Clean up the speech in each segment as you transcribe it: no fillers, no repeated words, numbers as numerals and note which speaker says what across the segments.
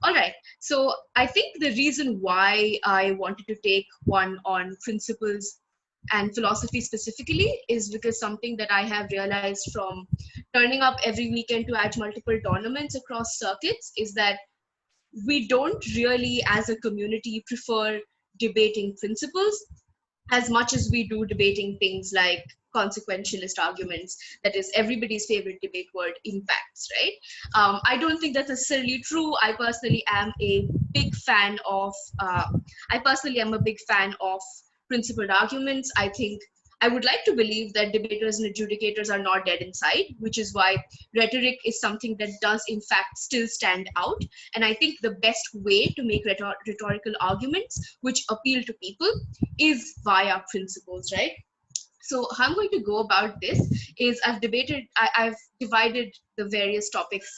Speaker 1: All right. So I think the reason why I wanted to take one on principles and philosophy specifically is because something that I have realized from turning up every weekend to edge multiple tournaments across circuits is that we don't really, as a community, prefer debating principles as much as we do debating things like consequentialist arguments, that is everybody's favorite debate word, impacts, right? I don't think that's necessarily true. I personally am a big fan of principled arguments. I would like to believe that debaters and adjudicators are not dead inside, which is why rhetoric is something that does in fact still stand out. And I think the best way to make rhetorical arguments which appeal to people is via principles, right? So how I'm going to go about this is I've divided the various topics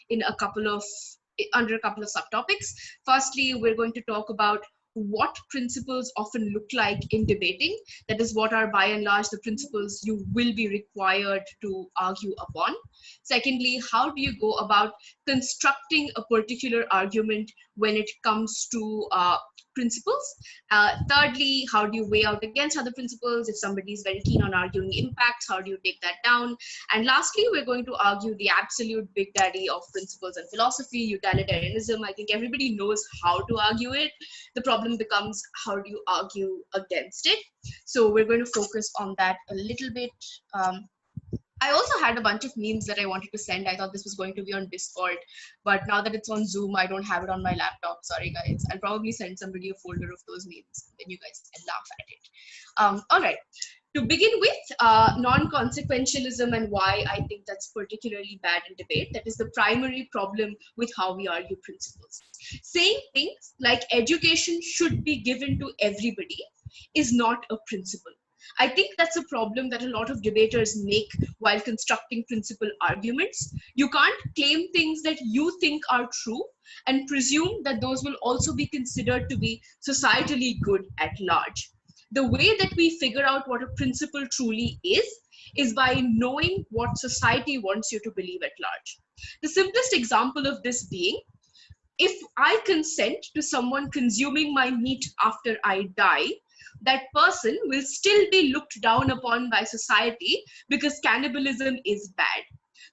Speaker 1: in under a couple of subtopics. Firstly, we're going to talk about what principles often look like in debating. That is, what are by and large the principles you will be required to argue upon. Secondly, how do you go about constructing a particular argument when it comes to principles? Thirdly, how do you weigh out against other principles? If somebody is very keen on arguing impacts, how do you take that down? And lastly, we're going to argue the absolute big daddy of principles and philosophy, utilitarianism. I think everybody knows how to argue it. The problem becomes, how do you argue against it? So we're going to focus on that a little bit. I also had a bunch of memes that I wanted to send. I thought this was going to be on Discord, but now that it's on Zoom, I don't have it on my laptop. Sorry, guys. I'll probably send somebody a folder of those memes, then you guys can laugh at it. All right. To begin with, non-consequentialism and why I think that's particularly bad in debate. That is the primary problem with how we argue principles. Saying things like education should be given to everybody is not a principle. I think that's a problem that a lot of debaters make while constructing principle arguments. You can't claim things that you think are true and presume that those will also be considered to be societally good at large. The way that we figure out what a principle truly is by knowing what society wants you to believe at large. The simplest example of this being, if I consent to someone consuming my meat after I die, that person will still be looked down upon by society because cannibalism is bad.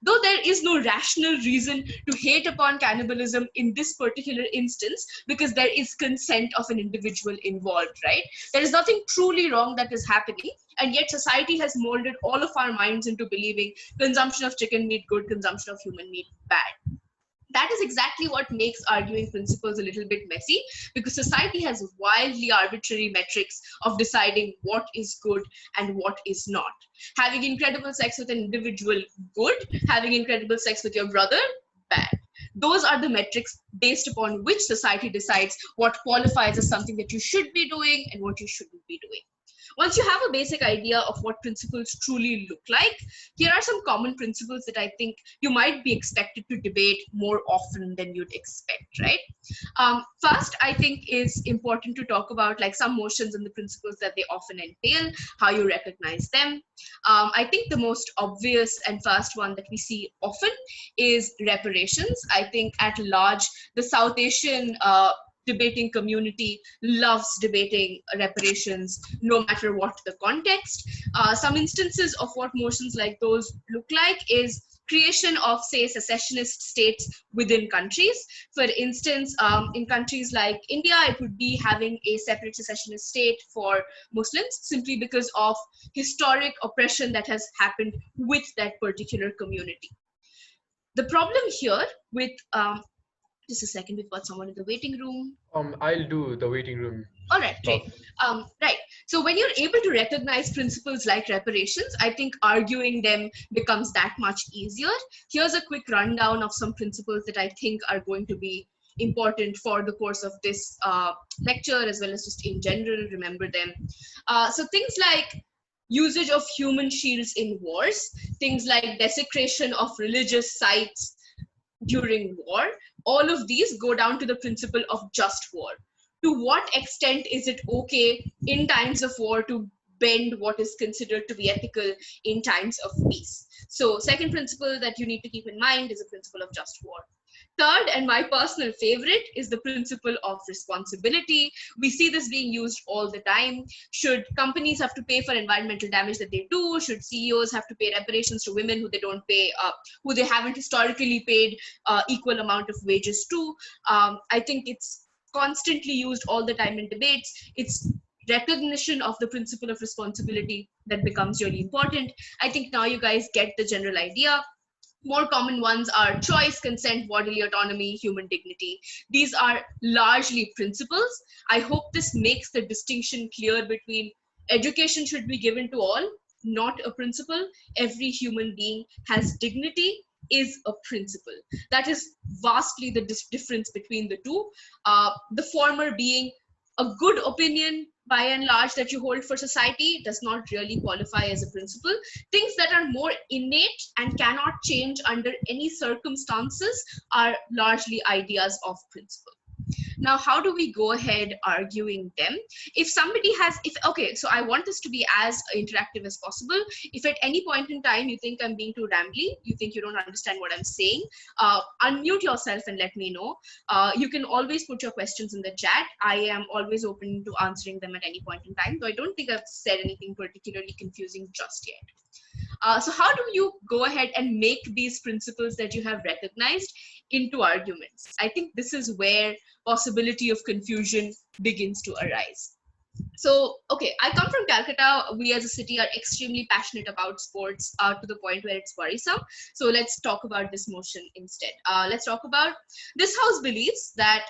Speaker 1: Though there is no rational reason to hate upon cannibalism in this particular instance, because there is consent of an individual involved, right? There is nothing truly wrong that is happening, and yet society has molded all of our minds into believing consumption of chicken meat good, consumption of human meat bad. That is exactly what makes arguing principles a little bit messy, because society has wildly arbitrary metrics of deciding what is good and what is not. Having incredible sex with an individual, good. Having incredible sex with your brother, bad. Those are the metrics based upon which society decides what qualifies as something that you should be doing and what you shouldn't be doing. Once you have a basic idea of what principles truly look like, here are some common principles that I think you might be expected to debate more often than you'd expect, right? First, I think is important to talk about like some motions and the principles that they often entail, how you recognize them. I think the most obvious and first one that we see often is reparations. I think at large, the South Asian debating community loves debating reparations, no matter what the context. Some instances of what motions like those look like is creation of, say, secessionist states within countries. For instance, in countries like India, it would be having a separate secessionist state for Muslims simply because of historic oppression that has happened with that particular community. The problem here with just a second, we've got someone in the waiting room.
Speaker 2: I'll do the waiting room.
Speaker 1: All right, great. Right. So when you're able to recognize principles like reparations, I think arguing them becomes that much easier. Here's a quick rundown of some principles that I think are going to be important for the course of this lecture, as well as just in general, remember them. So things like usage of human shields in wars, things like desecration of religious sites during war, all of these go down to the principle of just war. To what extent is it okay in times of war to bend what is considered to be ethical in times of peace? So second principle that you need to keep in mind is a principle of just war. Third, and my personal favorite, is the principle of responsibility. We see this being used all the time. Should companies have to pay for environmental damage that they do? Should CEOs have to pay reparations to women who they don't pay, who they haven't historically paid equal amount of wages to? I think it's constantly used all the time in debates. It's recognition of the principle of responsibility that becomes really important. I think now you guys get the general idea. More common ones are choice, consent, bodily autonomy, human dignity. These are largely principles. I hope this makes the distinction clear between education should be given to all, not a principle. Every human being has dignity is a principle. That is vastly the difference between the two. The former being a good opinion by and large that you hold for society does not really qualify as a principle. Things that are more innate and cannot change under any circumstances are largely ideas of principle. Now, how do we go ahead arguing them? If somebody has, okay, so I want this to be as interactive as possible. If at any point in time you think I'm being too rambly, you think you don't understand what I'm saying, unmute yourself and let me know. You can always put your questions in the chat. I am always open to answering them at any point in time, though I don't think I've said anything particularly confusing just yet. So how do you go ahead and make these principles that you have recognized into arguments? I think this is where possibility of confusion begins to arise. So, okay, I come from Calcutta. We as a city are extremely passionate about sports to the point where it's worrisome. So let's talk about this motion instead. Let's talk about, this house believes that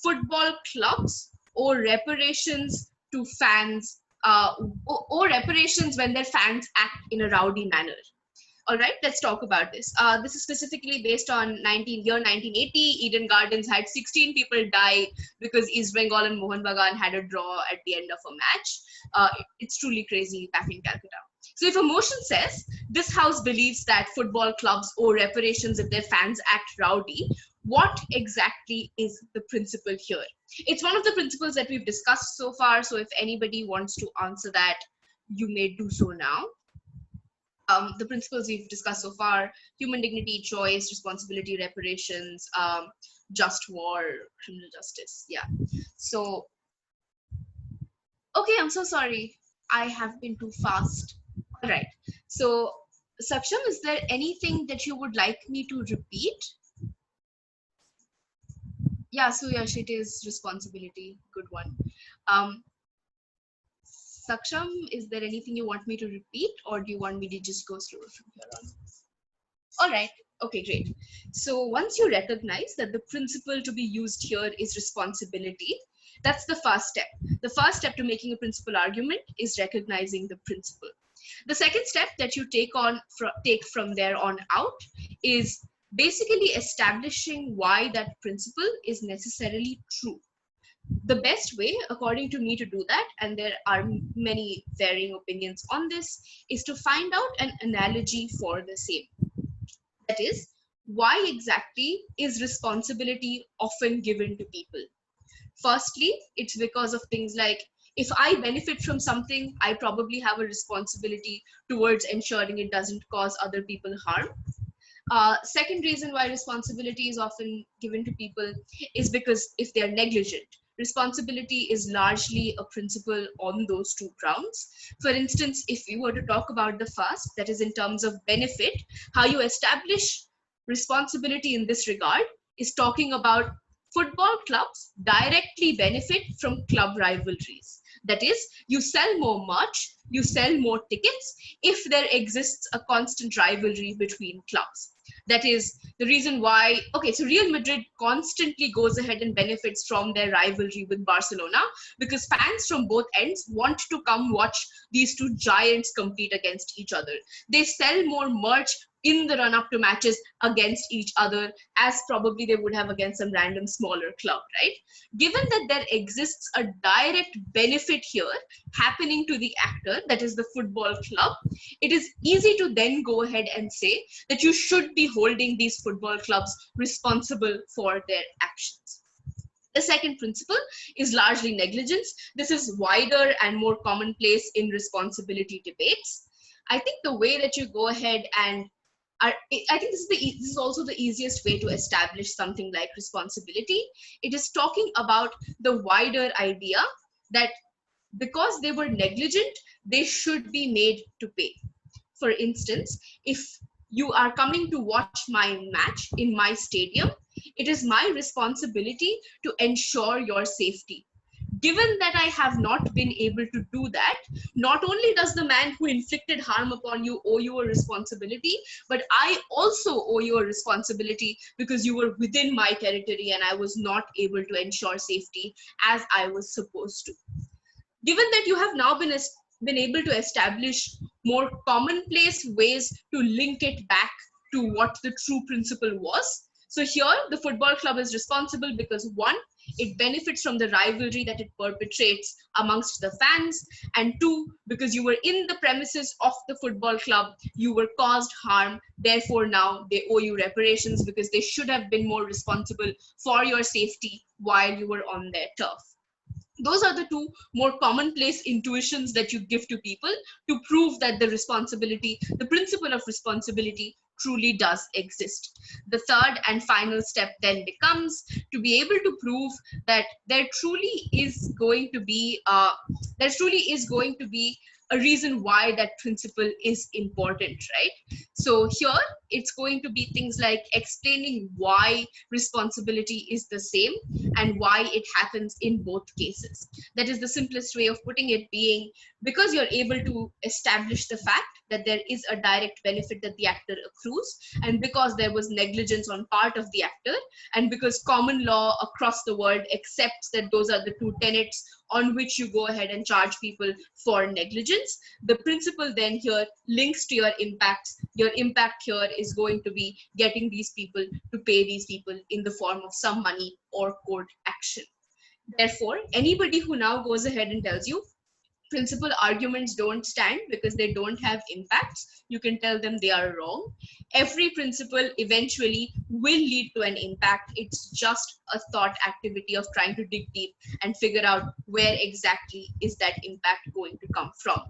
Speaker 1: football clubs owe reparations to fans, or reparations when their fans act in a rowdy manner. All right, let's talk about this. This is specifically based on year 1980. Eden Gardens had 16 people die because East Bengal and Mohun Bagan had a draw at the end of a match. It's truly crazy back in Calcutta. So if a motion says, this house believes that football clubs owe reparations if their fans act rowdy, what exactly is the principle here? It's one of the principles that we've discussed so far. So if anybody wants to answer that, you may do so now. The principles we've discussed so far: human dignity, choice, responsibility, reparations, just war, criminal justice. Yeah. So, okay, I'm so sorry. I have been too fast. All right. So, Saksham, is there anything that you would like me to repeat? Yeah, so Yash, it is responsibility. Good one. Saksham, is there anything you want me to repeat, or do you want me to just go slower from here on? All right. Okay, great. So once you recognize that the principle to be used here is responsibility, that's the first step. The first step to making a principle argument is recognizing the principle. The second step that you take from there on out is basically establishing why that principle is necessarily true. The best way, according to me, to do that, and there are many varying opinions on this, is to find out an analogy for the same. That is, why exactly is responsibility often given to people? Firstly, it's because of things like, if I benefit from something, I probably have a responsibility towards ensuring it doesn't cause other people harm. Second reason why responsibility is often given to people is because if they're negligent. Responsibility is largely a principle on those two grounds. For instance, if we were to talk about the first, that is in terms of benefit, how you establish responsibility in this regard is talking about football clubs directly benefit from club rivalries. That is, you sell more merch, you sell more tickets if there exists a constant rivalry between clubs. That is the reason why, okay, so Real Madrid constantly goes ahead and benefits from their rivalry with Barcelona because fans from both ends want to come watch these two giants compete against each other. They sell more merch in the run-up to matches against each other as probably they would have against some random smaller club, right? Given that there exists a direct benefit here happening to the actor, that is the football club, it is easy to then go ahead and say that you should be holding these football clubs responsible for their actions. The second principle is largely negligence. This is wider and more commonplace in responsibility debates. I think the way that you go ahead and I think this is also the easiest way to establish something like responsibility. It is talking about the wider idea that because they were negligent, they should be made to pay. For instance, if you are coming to watch my match in my stadium, it is my responsibility to ensure your safety. Given that I have not been able to do that, not only does the man who inflicted harm upon you owe you a responsibility, but I also owe you a responsibility because you were within my territory and I was not able to ensure safety as I was supposed to. Given that you have now been able to establish more commonplace ways to link it back to what the true principle was. So here, the football club is responsible because one, it benefits from the rivalry that it perpetrates amongst the fans, and two, because you were in the premises of the football club, you were caused harm, therefore now they owe you reparations because they should have been more responsible for your safety while you were on their turf. Those are the two more commonplace intuitions that you give to people to prove that the principle of responsibility truly does exist. The third and final step then becomes to be able to prove that there truly is going to be a reason why that principle is important, right? So here it's going to be things like explaining why responsibility is the same and why it happens in both cases. That is the simplest way of putting it, being because you're able to establish the fact that there is a direct benefit that the actor accrues, and because there was negligence on part of the actor, and because common law across the world accepts that those are the two tenets on which you go ahead and charge people for negligence, the principle then here links to your impacts. Your impact here is going to be getting these people to pay these people in the form of some money or court action. Therefore, anybody who now goes ahead and tells you principal arguments don't stand because they don't have impacts, you can tell them they are wrong. Every principle eventually will lead to an impact. It's just a thought activity of trying to dig deep and figure out where exactly is that impact going to come from.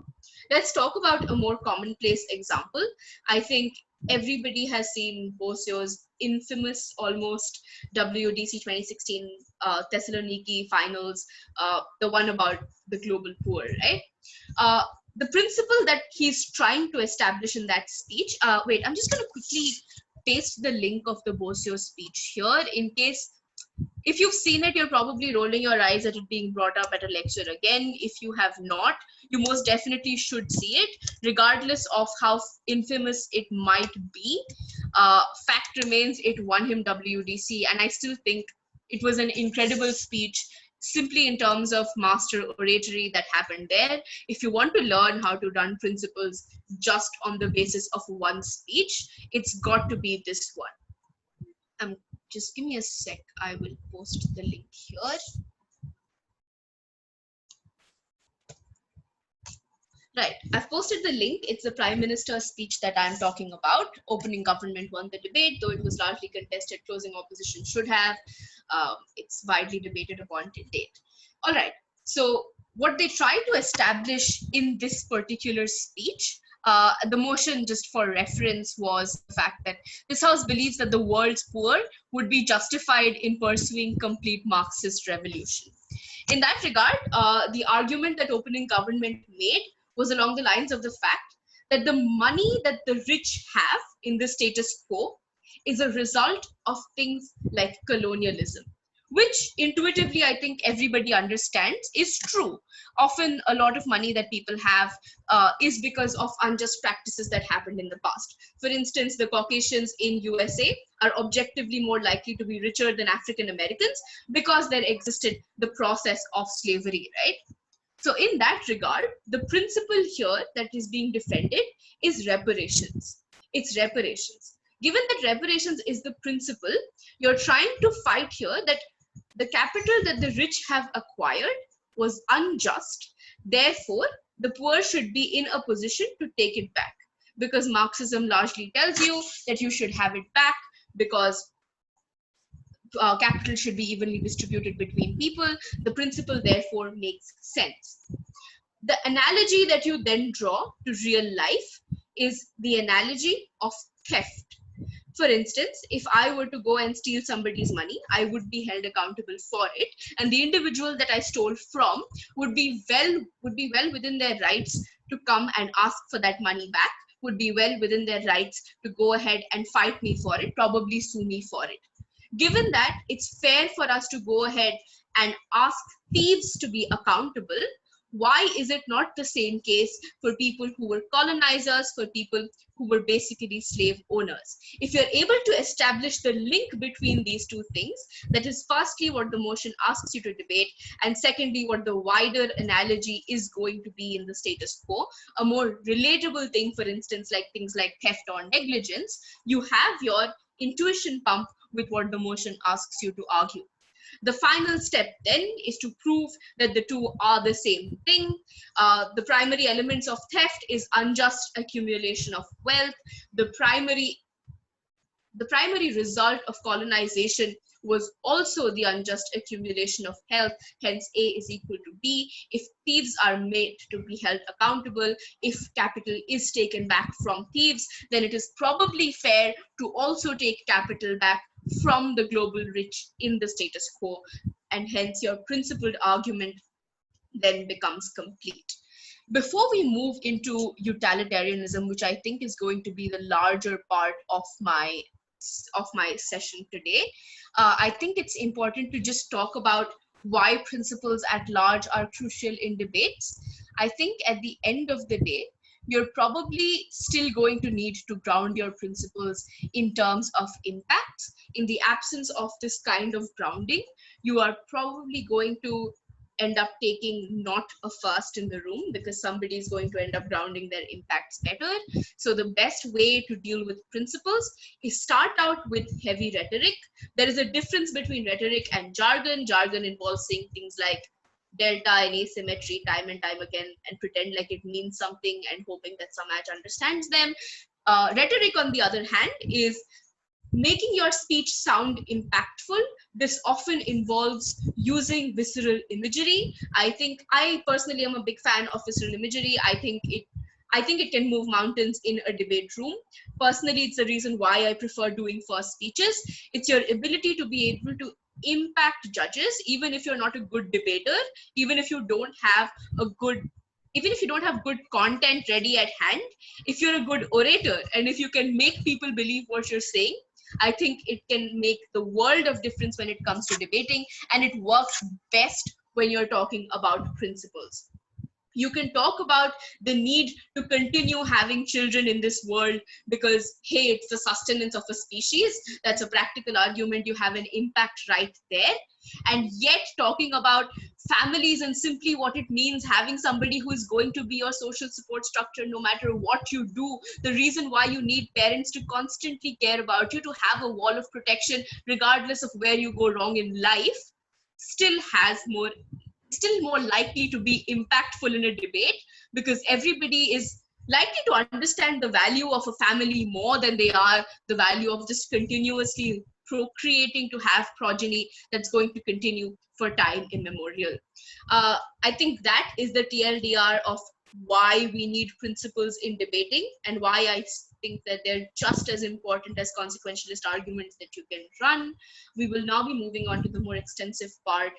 Speaker 1: Let's talk about a more commonplace example. I think everybody has seen Bosio's infamous almost WDC 2016 Thessaloniki finals, the one about the global poor, right? The principle that he's trying to establish in that speech, wait, I'm just going to quickly paste the link of the Bosio speech here in case, if you've seen it, you're probably rolling your eyes at it being brought up at a lecture again. If you have not, you most definitely should see it, regardless of how infamous it might be. Fact remains, it won him WDC, and I still think it was an incredible speech, simply in terms of master oratory that happened there. If you want to learn how to run principles just on the basis of one speech, it's got to be this one. Just give me a sec. I will post the link here. Right, I've posted the link. It's the Prime Minister's speech that I'm talking about. Opening government won the debate, though it was largely contested. Closing opposition should have. It's widely debated upon to date. All right, so what they tried to establish in this particular speech, the motion, just for reference, was the fact that this House believes that the world's poor would be justified in pursuing complete Marxist revolution. In that regard, the argument that opening government made was along the lines of the fact that the money that the rich have in the status quo is a result of things like colonialism, which intuitively I think everybody understands is true. Often a lot of money that people have is because of unjust practices that happened in the past. For instance, the Caucasians in USA are objectively more likely to be richer than African Americans because there existed the process of slavery, right? So in that regard, the principle here that is being defended is reparations. It's reparations. Given that reparations is the principle, you're trying to fight here that the capital that the rich have acquired was unjust. Therefore, the poor should be in a position to take it back, because Marxism largely tells you that you should have it back because capital should be evenly distributed between people. The principle therefore makes sense. The analogy that you then draw to real life is the analogy of theft. For instance, if I were to go and steal somebody's money, I would be held accountable for it, and the individual that I stole from would be well within their rights to come and ask for that money back, would be well within their rights to go ahead and fight me for it, probably sue me for it. Given that it's fair for us to go ahead and ask thieves to be accountable, why is it not the same case for people who were colonizers, for people who were basically slave owners? If you're able to establish the link between these two things, that is firstly what the motion asks you to debate, and secondly what the wider analogy is going to be in the status quo, a more relatable thing, for instance, like things like theft or negligence, you have your intuition pump with what the motion asks you to argue. The final step then is to prove that the two are the same thing. The primary elements of theft is unjust accumulation of wealth. The primary result of colonization was also the unjust accumulation of wealth. Hence, A is equal to B. If thieves are made to be held accountable, if capital is taken back from thieves, then it is probably fair to also take capital back from the global rich in the status quo, and hence your principled argument then becomes complete. Before we move into utilitarianism, which I think is going to be the larger part of my session today, I think it's important to just talk about why principles at large are crucial in debates. I think at the end of the day, you're probably still going to need to ground your principles in terms of impacts. In the absence of this kind of grounding, you are probably going to end up taking not a first in the room, because somebody is going to end up grounding their impacts better. So the best way to deal with principles is start out with heavy rhetoric. There is a difference between rhetoric and jargon. Jargon involves saying things like delta and asymmetry time and time again and pretend like it means something and hoping that some edge understands them. Rhetoric, on the other hand, is making your speech sound impactful. This often involves using visceral imagery. I personally am a big fan of visceral imagery. I think it can move mountains in a debate room. Personally, it's the reason why I prefer doing first speeches. It's your ability to be able to impact judges, even if you're not a good debater, even if you don't have good content ready at hand. If you're a good orator and if you can make people believe what you're saying, I think it can make the world of difference when it comes to debating, and it works best when you're talking about principles. You can talk about the need to continue having children in this world because, hey, it's the sustenance of a species. That's a practical argument. You have an impact right there. And yet talking about families and simply what it means having somebody who is going to be your social support structure no matter what you do, the reason why you need parents to constantly care about you, to have a wall of protection regardless of where you go wrong in life, still more likely to be impactful in a debate, because everybody is likely to understand the value of a family more than they are the value of just continuously procreating to have progeny that's going to continue for time immemorial. I think that is the TLDR of why we need principles in debating, and why I think that they're just as important as consequentialist arguments that you can run. We will now be moving on to the more extensive part,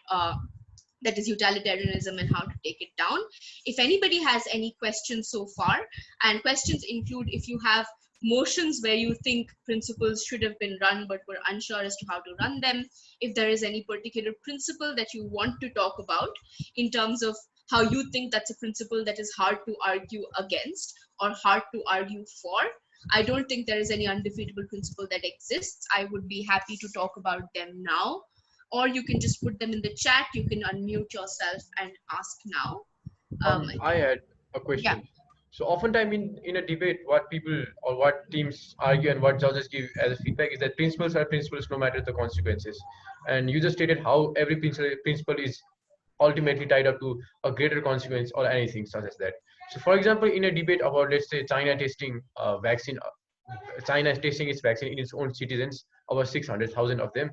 Speaker 1: that is utilitarianism and how to take it down. If anybody has any questions so far, and questions include if you have motions where you think principles should have been run but were unsure as to how to run them, if there is any particular principle that you want to talk about in terms of how you think that's a principle that is hard to argue against or hard to argue for. I don't think there is any undefeatable principle that exists. I would be happy to talk about them now, or you can just put them in the chat. You can unmute yourself and ask now.
Speaker 2: I had a question.
Speaker 1: Yeah.
Speaker 2: So oftentimes in a debate, what people or what teams argue and what judges give as a feedback is that principles are principles no matter the consequences. And you just stated how every principle is ultimately tied up to a greater consequence or anything such as that. So for example, in a debate about, let's say, China testing vaccine, China is testing its vaccine in its own citizens, over 600,000 of them.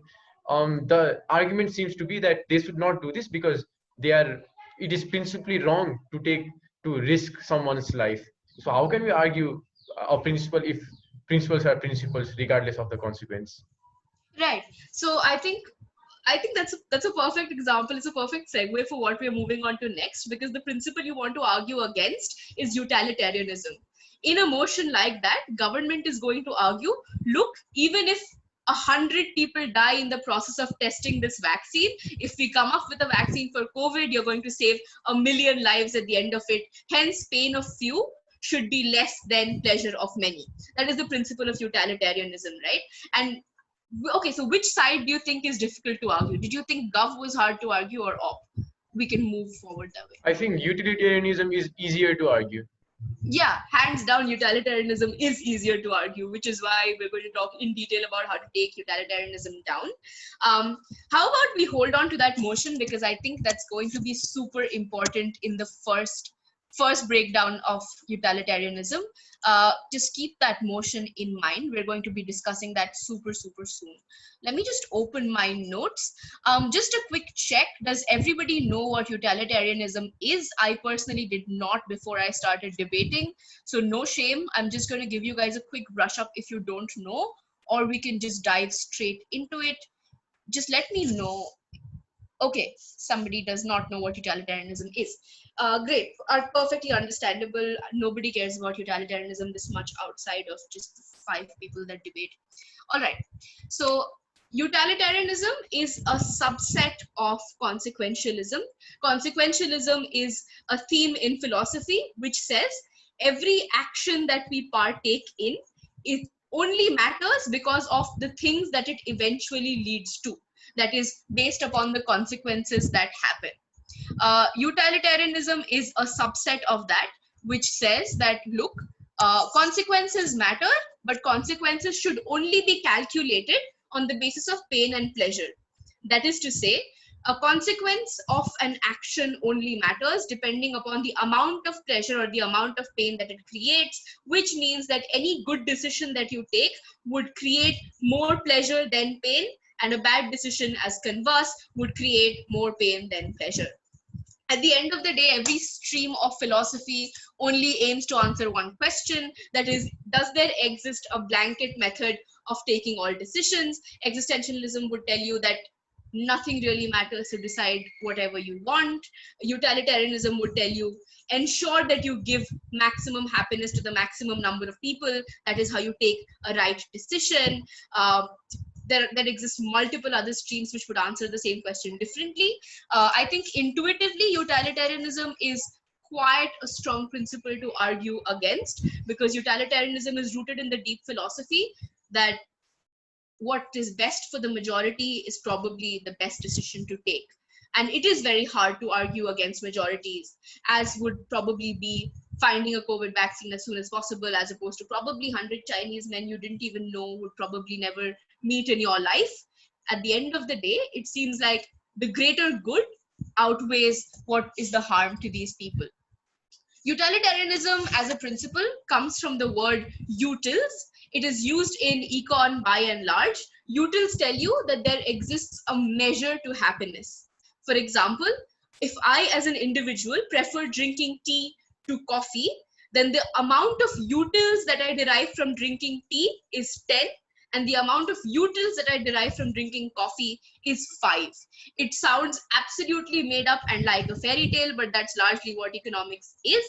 Speaker 2: The argument seems to be that they should not do this because it is principally wrong to risk someone's life. So how can we argue a principle if principles are principles regardless of the consequence.
Speaker 1: Right. So I think that's a perfect example. It's a perfect segue for what we're moving on to next, because the principle you want to argue against is utilitarianism. In a motion like that, government is going to argue, look, even if 100 people die in the process of testing this vaccine, if we come up with a vaccine for COVID, you're going to save 1 million lives at the end of it. Hence, pain of few should be less than pleasure of many. That is the principle of utilitarianism, right? And okay, so which side do you think is difficult to argue? Did you think gov was hard to argue, or op? We can move forward that way.
Speaker 2: I think utilitarianism is easier to argue.
Speaker 1: Yeah, hands down, utilitarianism is easier to argue, which is why we're going to talk in detail about how to take utilitarianism down. How about we hold on to that motion, because I think that's going to be super important in the first breakdown of utilitarianism. Just keep that motion in mind. We're going to be discussing that super soon. Let me just open my notes. Just a quick check. Does everybody know what utilitarianism is? I personally did not before I started debating. So no shame. I'm just going to give you guys a quick brush up if you don't know, or we can just dive straight into it. Just let me know. Okay, somebody does not know what utilitarianism is. Great, perfectly understandable. Nobody cares about utilitarianism this much outside of just 5 people that debate. All right, so utilitarianism is a subset of consequentialism. Consequentialism is a theme in philosophy which says every action that we partake in, it only matters because of the things that it eventually leads to. That is based upon the consequences that happen. Utilitarianism is a subset of that, which says that, look, consequences matter, but consequences should only be calculated on the basis of pain and pleasure. That is to say, a consequence of an action only matters depending upon the amount of pleasure or the amount of pain that it creates, which means that any good decision that you take would create more pleasure than pain, and a bad decision, as converse, would create more pain than pleasure. At the end of the day, every stream of philosophy only aims to answer one question, that is, does there exist a blanket method of taking all decisions? Existentialism would tell you that nothing really matters, to decide whatever you want. Utilitarianism would tell you, ensure that you give maximum happiness to the maximum number of people. That is how you take a right decision. There exist multiple other streams which would answer the same question differently. I think intuitively, utilitarianism is quite a strong principle to argue against, because utilitarianism is rooted in the deep philosophy that what is best for the majority is probably the best decision to take. And it is very hard to argue against majorities, as would probably be finding a COVID vaccine as soon as possible, as opposed to probably 100 Chinese men you didn't even know would probably never meet in your life. At the end of the day, it seems like the greater good outweighs what is the harm to these people. Utilitarianism as a principle comes from the word utils. It is used in econ by and large. Utils tell you that there exists a measure to happiness. For example, if I as an individual prefer drinking tea to coffee, then the amount of utils that I derive from drinking tea is 10, and the amount of utils that I derive from drinking coffee is 5. It sounds absolutely made up and like a fairy tale, but that's largely what economics is.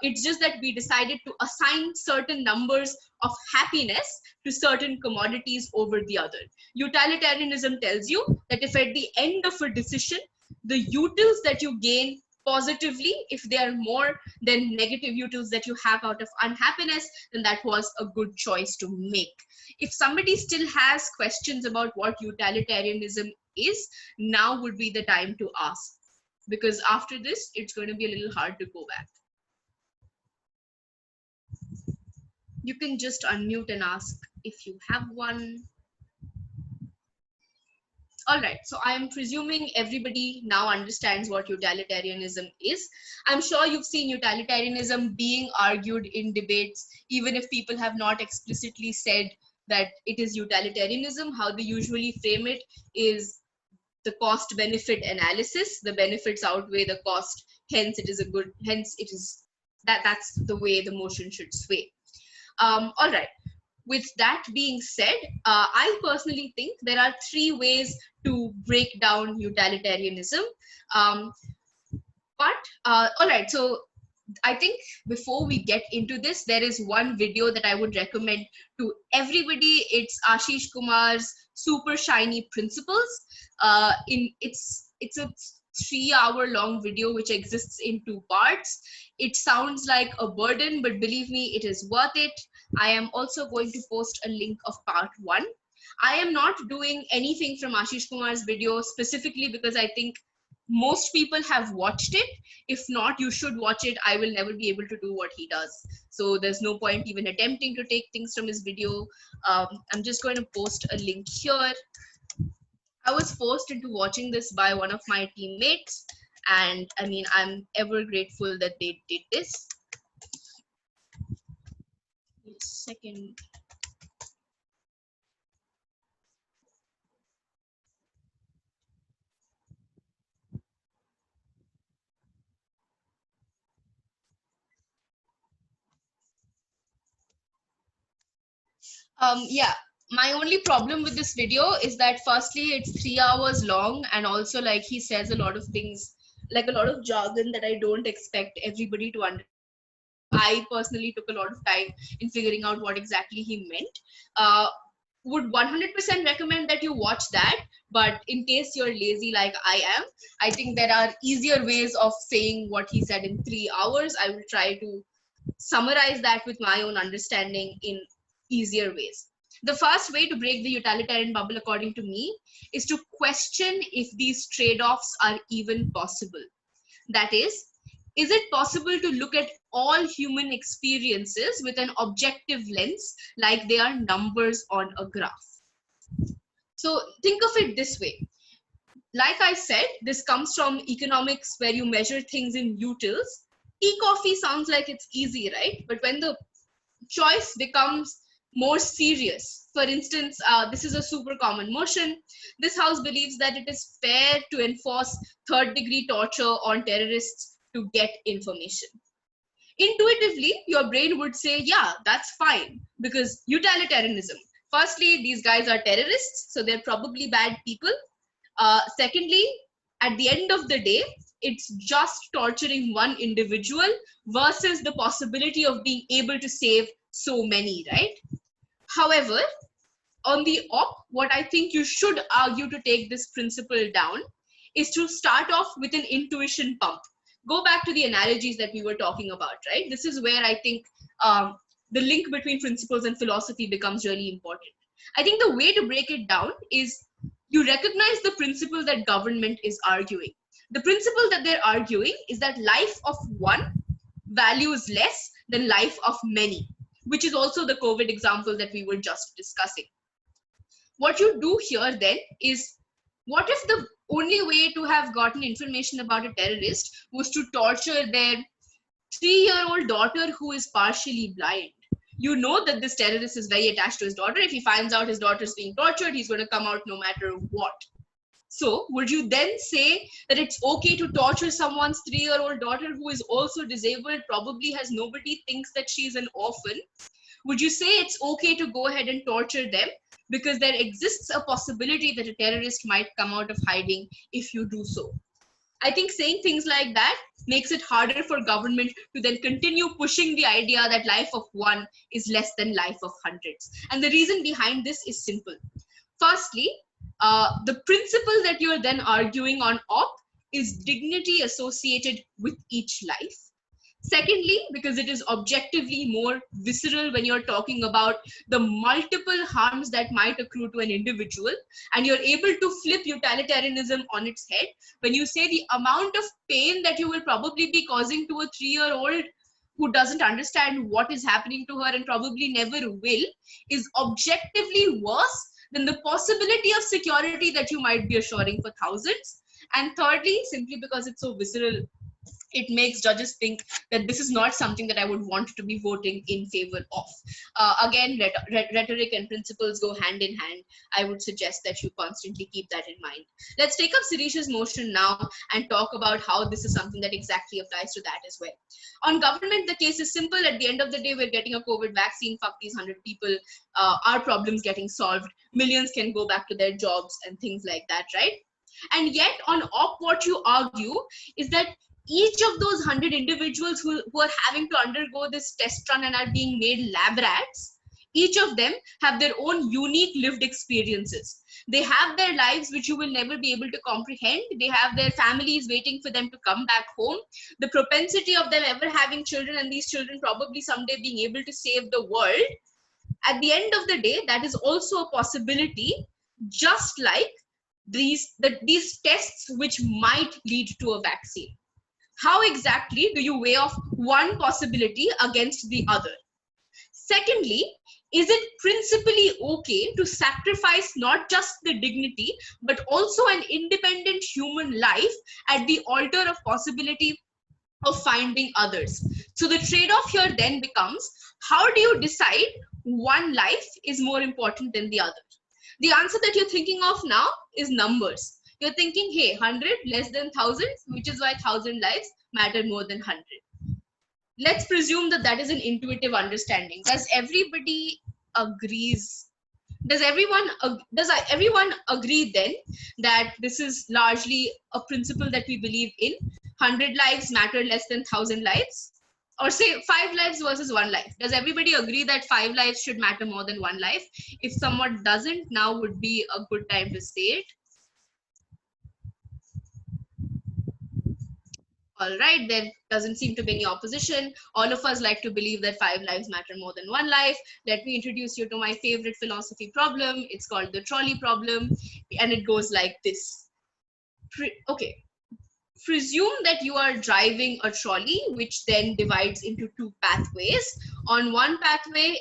Speaker 1: It's just that we decided to assign certain numbers of happiness to certain commodities over the other. Utilitarianism tells you that if at the end of a decision, the utils that you gain positively, if they are more than negative utils that you have out of unhappiness, then that was a good choice to make. If somebody still has questions about what utilitarianism is, now would be the time to ask, because after this, it's going to be a little hard to go back. You can just unmute and ask if you have one. All right, so I am presuming everybody now understands what utilitarianism is. I'm sure you've seen utilitarianism being argued in debates, even if people have not explicitly said that it is utilitarianism. How they usually frame it is the cost benefit analysis. The benefits outweigh the cost, hence it is a good, hence it is that's the way the motion should sway. All right. with that being said, I personally think there are three ways to break down utilitarianism. Um, all right, so I think before we get into this, there is one video that I would recommend to everybody. It's Ashish Kumar's Super Shiny Principles. It's a 3-hour long video which exists in 2 parts. It sounds like a burden, but believe me, it is worth it. I am also going to post a link of part 1. I am not doing anything from Ashish Kumar's video specifically because I think most people have watched it. If not, you should watch it. I will never be able to do what he does. So there's no point even attempting to take things from his video. I'm just going to post a link here. I was forced into watching this by one of my teammates, and I mean, I'm ever grateful that they did this. Wait a second. Yeah, my only problem with this video is that firstly, it's 3 hours long, and also like he says a lot of things, like a lot of jargon that I don't expect everybody to understand. I personally took a lot of time in figuring out what exactly he meant. Would 100% recommend that you watch that, but in case you're lazy like I am, I think there are easier ways of saying what he said in 3 hours. I will try to summarize that with my own understanding in easier ways. The first way to break the utilitarian bubble, according to me, is to question if these trade-offs are even possible. That is it possible to look at all human experiences with an objective lens, like they are numbers on a graph? So think of it this way. Like I said, this comes from economics where you measure things in utils. Tea coffee sounds like it's easy, right? But when the choice becomes more serious, for instance, this is a super common motion. This house believes that it is fair to enforce third-degree torture on terrorists to get information. Intuitively, your brain would say, yeah, that's fine, because utilitarianism. Firstly, these guys are terrorists, so they're probably bad people. Secondly, at the end of the day, it's just torturing one individual versus the possibility of being able to save so many, right? However, on the op, what I think you should argue to take this principle down is to start off with an intuition pump. Go back to the analogies that we were talking about, right? This is where I think the link between principles and philosophy becomes really important. I think the way to break it down is you recognize the principle that government is arguing. The principle that they're arguing is that life of one values less than life of many, which is also the COVID example that we were just discussing. What you do here then is, what if the only way to have gotten information about a terrorist was to torture their 3-year-old daughter who is partially blind? You know that this terrorist is very attached to his daughter. If he finds out his daughter is being tortured, he's going to come out no matter what. So would you then say that it's okay to torture someone's 3-year-old daughter who is also disabled, probably has nobody, thinks that she's an orphan? Would you say it's okay to go ahead and torture them because there exists a possibility that a terrorist might come out of hiding if you do so? I think saying things like that makes it harder for government to then continue pushing the idea that life of one is less than life of hundreds. And the reason behind this is simple. Firstly, the principle that you're then arguing on op is dignity associated with each life. Secondly, because it is objectively more visceral when you're talking about the multiple harms that might accrue to an individual, and you're able to flip utilitarianism on its head when you say the amount of pain that you will probably be causing to a 3-year-old who doesn't understand what is happening to her and probably never will is objectively worse than the possibility of security that you might be assuring for thousands. And thirdly, simply because it's so visceral, it makes judges think that this is not something that I would want to be voting in favor of. Again, rhetoric and principles go hand in hand. I would suggest that you constantly keep that in mind. Let's take up Sirisha's motion now and talk about how this is something that exactly applies to that as well. On government, the case is simple. At the end of the day, we're getting a COVID vaccine. Fuck these 100 people. Our problems getting solved. Millions can go back to their jobs and things like that, right? And yet on op, what you argue is that each of those 100 individuals who are having to undergo this test run and are being made lab rats, each of them have their own unique lived experiences. They have their lives which you will never be able to comprehend. They have their families waiting for them to come back home. The propensity of them ever having children, and these children probably someday being able to save the world. At the end of the day, that is also a possibility, just like these tests which might lead to a vaccine. How exactly do you weigh off one possibility against the other? Secondly, is it principally okay to sacrifice not just the dignity, but also an independent human life at the altar of possibility of finding others? So the trade-off here then becomes, how do you decide one life is more important than the other? The answer that you're thinking of now is numbers. You're thinking, hey, 100 less than 1,000, which is why 1,000 lives matter more than 100. Let's presume that that is an intuitive understanding. Does everybody agrees? Does everyone agree then that this is largely a principle that we believe in? 100 lives matter less than 1,000 lives? Or say 5 lives versus 1 life. Does everybody agree that 5 lives should matter more than 1 life? If someone doesn't, now would be a good time to say it. All right, there doesn't seem to be any opposition. All of us like to believe that 5 lives matter more than 1 life. Let me introduce you to my favorite philosophy problem. It's called the trolley problem, and it goes like this. Okay. Presume that you are driving a trolley, which then divides into 2 pathways. On one pathway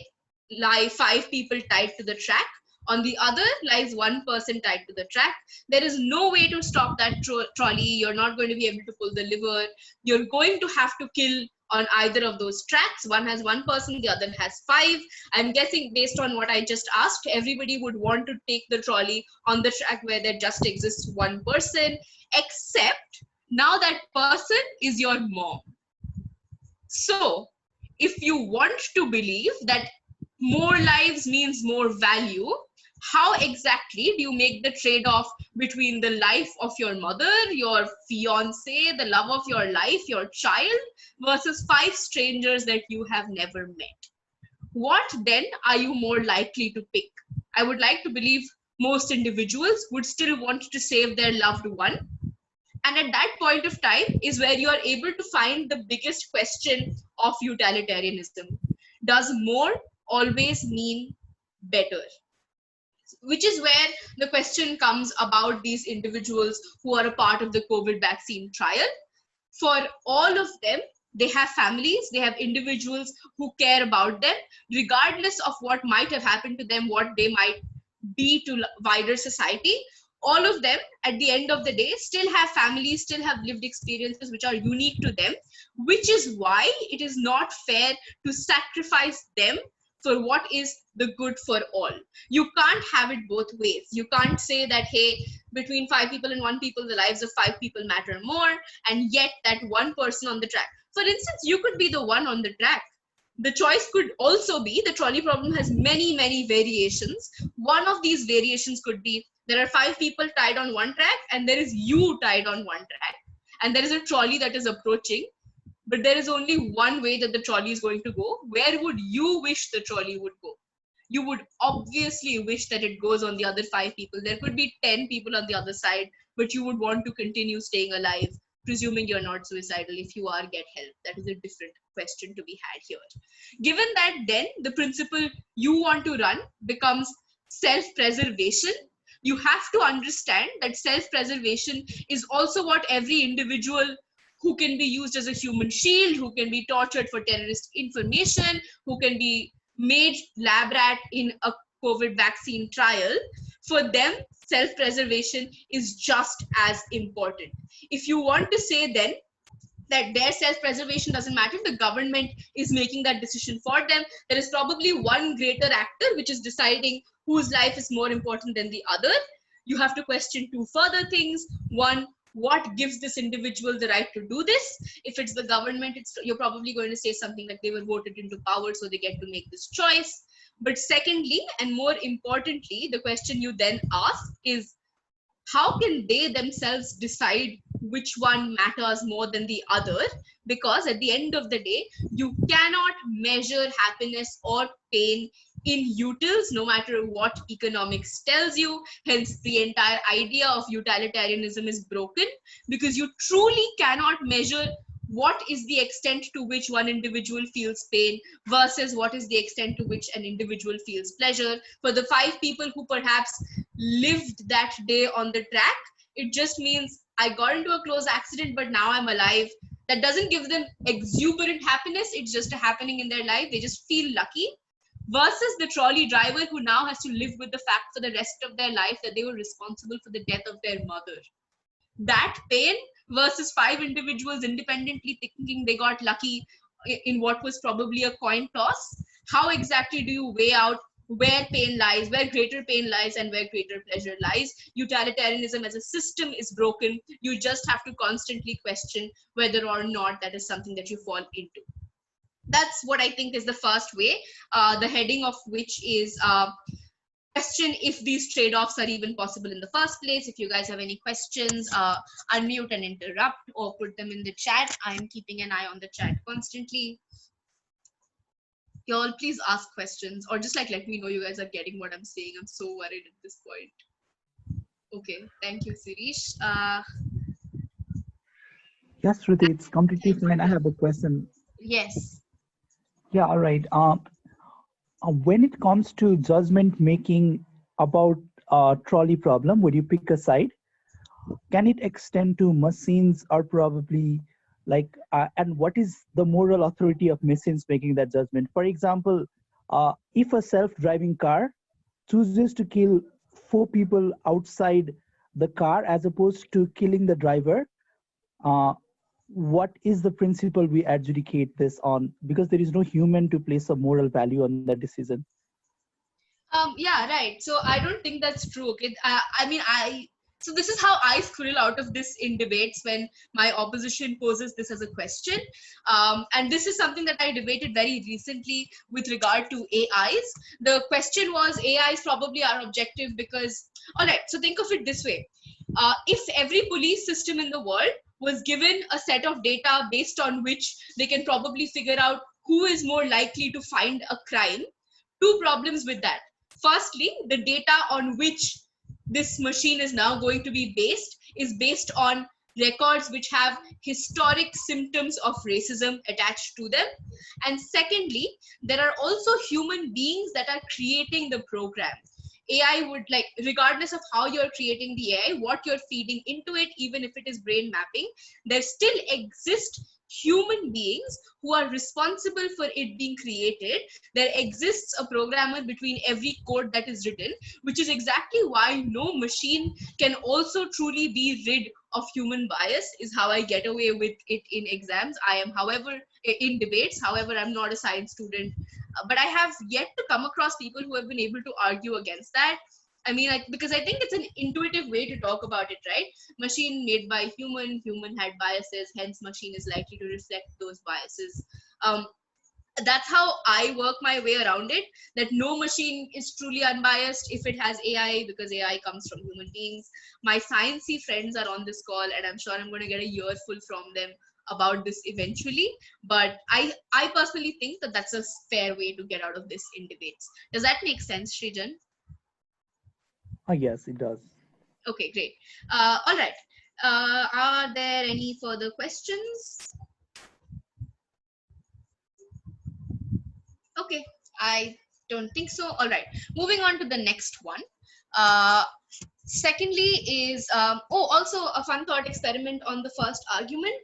Speaker 1: lie 5 people tied to the track. On the other lies 1 person tied to the track. There is no way to stop that trolley. You're not going to be able to pull the lever. You're going to have to kill on either of those tracks. One has 1 person, the other has 5. I'm guessing based on what I just asked, everybody would want to take the trolley on the track where there just exists 1 person, except now that person is your mom. So if you want to believe that more lives means more value, how exactly do you make the trade-off between the life of your mother, your fiance, the love of your life, your child, versus 5 strangers that you have never met? What then are you more likely to pick? I would like to believe most individuals would still want to save their loved one. And at that point of time is where you are able to find the biggest question of utilitarianism. Does more always mean better? Which is where the question comes about these individuals who are a part of the COVID vaccine trial. For all of them, they have families, they have individuals who care about them, regardless of what might have happened to them, what they might be to wider society. All of them at the end of the day still have families, still have lived experiences which are unique to them, which is why it is not fair to sacrifice them for what is the good for all. You can't have it both ways. You can't say that, hey, between 5 people and 1 people, the lives of 5 people matter more, and yet that 1 person on the track. For instance, you could be the one on the track. The choice could also be, the trolley problem has many, many variations. One of these variations could be, there are 5 people tied on 1 track and there is you tied on 1 track. And there is a trolley that is approaching, but there is only one way that the trolley is going to go. Where would you wish the trolley would go? You would obviously wish that it goes on the other 5 people. There could be 10 people on the other side, but you would want to continue staying alive, presuming you're not suicidal. If you are, get help. That is a different question to be had here. Given that, then the principle you want to run becomes self-preservation. You have to understand that self-preservation is also what every individual who can be used as a human shield, who can be tortured for terrorist information, who can be made lab rat in a COVID vaccine trial, for them, self-preservation is just as important. If you want to say then that their self-preservation doesn't matter, the government is making that decision for them. There is probably one greater actor which is deciding whose life is more important than the other. You have to question two further things. One, what gives this individual the right to do this? If it's the government, you're probably going to say something like they were voted into power, so they get to make this choice. But secondly, and more importantly, the question you then ask is, how can they themselves decide which one matters more than the other? Because at the end of the day, you cannot measure happiness or pain in utils, no matter what economics tells you. Hence, the entire idea of utilitarianism is broken, because you truly cannot measure what is the extent to which one individual feels pain versus what is the extent to which an individual feels pleasure. For the 5 people who perhaps lived that day on the track, it just means I got into a close accident, but now I'm alive. That doesn't give them exuberant happiness. It's just a happening in their life. They just feel lucky. Versus the trolley driver who now has to live with the fact for the rest of their life that they were responsible for the death of their mother. That pain versus 5 individuals independently thinking they got lucky in what was probably a coin toss. How exactly do you weigh out where pain lies, where greater pain lies, and where greater pleasure lies? Utilitarianism as a system is broken. You just have to constantly question whether or not that is something that you fall into. That's what I think is the first way, the heading of which is question if these trade-offs are even possible in the first place. If you guys have any questions, unmute and interrupt or put them in the chat. I am keeping an eye on the chat constantly. Y'all please ask questions, or just like let me know you guys are getting what I'm saying. I'm so worried at this point. Okay, thank you, Sirish.
Speaker 3: Yes, Shruti, it's completely fine. I have a question.
Speaker 1: Yes.
Speaker 3: Yeah, all right. When it comes to judgment making about a trolley problem, would you pick a side? Can it extend to machines, or probably like, and what is the moral authority of machines making that judgment? For example, if a self-driving car chooses to kill 4 people outside the car as opposed to killing the driver, what is the principle we adjudicate this on? Because there is no human to place a moral value on that decision.
Speaker 1: Yeah, right. So I don't think that's true. Okay. So this is how I squirrel out of this in debates when my opposition poses this as a question. And this is something that I debated very recently with regard to AIs. The question was, AIs probably are objective because, all right, so think of it this way. If every police system in the world was given a set of data based on which they can probably figure out who is more likely to find a crime, 2 problems with that. Firstly, the data on which this machine is now going to be based is based on records which have historic symptoms of racism attached to them. And secondly, there are also human beings that are creating the program. AI would, like, regardless of how you're creating the AI, what you're feeding into it, even if it is brain mapping, there still exist human beings who are responsible for it being created. There exists a programmer between every code that is written, which is exactly why no machine can also truly be rid of human bias, is how I get away with it in exams. I am, however, in debates, however, I'm not a science student, but I have yet to come across people who have been able to argue against that. I mean, because I think it's an intuitive way to talk about it, right? Machine made by human, human had biases, hence machine is likely to reflect those biases. That's how I work my way around it, that no machine is truly unbiased if it has AI, because AI comes from human beings. My sciencey friends are on this call, and I'm sure I'm going to get a earful from them about this eventually. But I personally think that that's a fair way to get out of this in debates. Does that make sense, Srijan?
Speaker 3: Yes, it does.
Speaker 1: Okay, great. All right. Are there any further questions? Okay, I don't think so. All right, moving on to the next one. Secondly is, also a fun thought experiment on the first argument.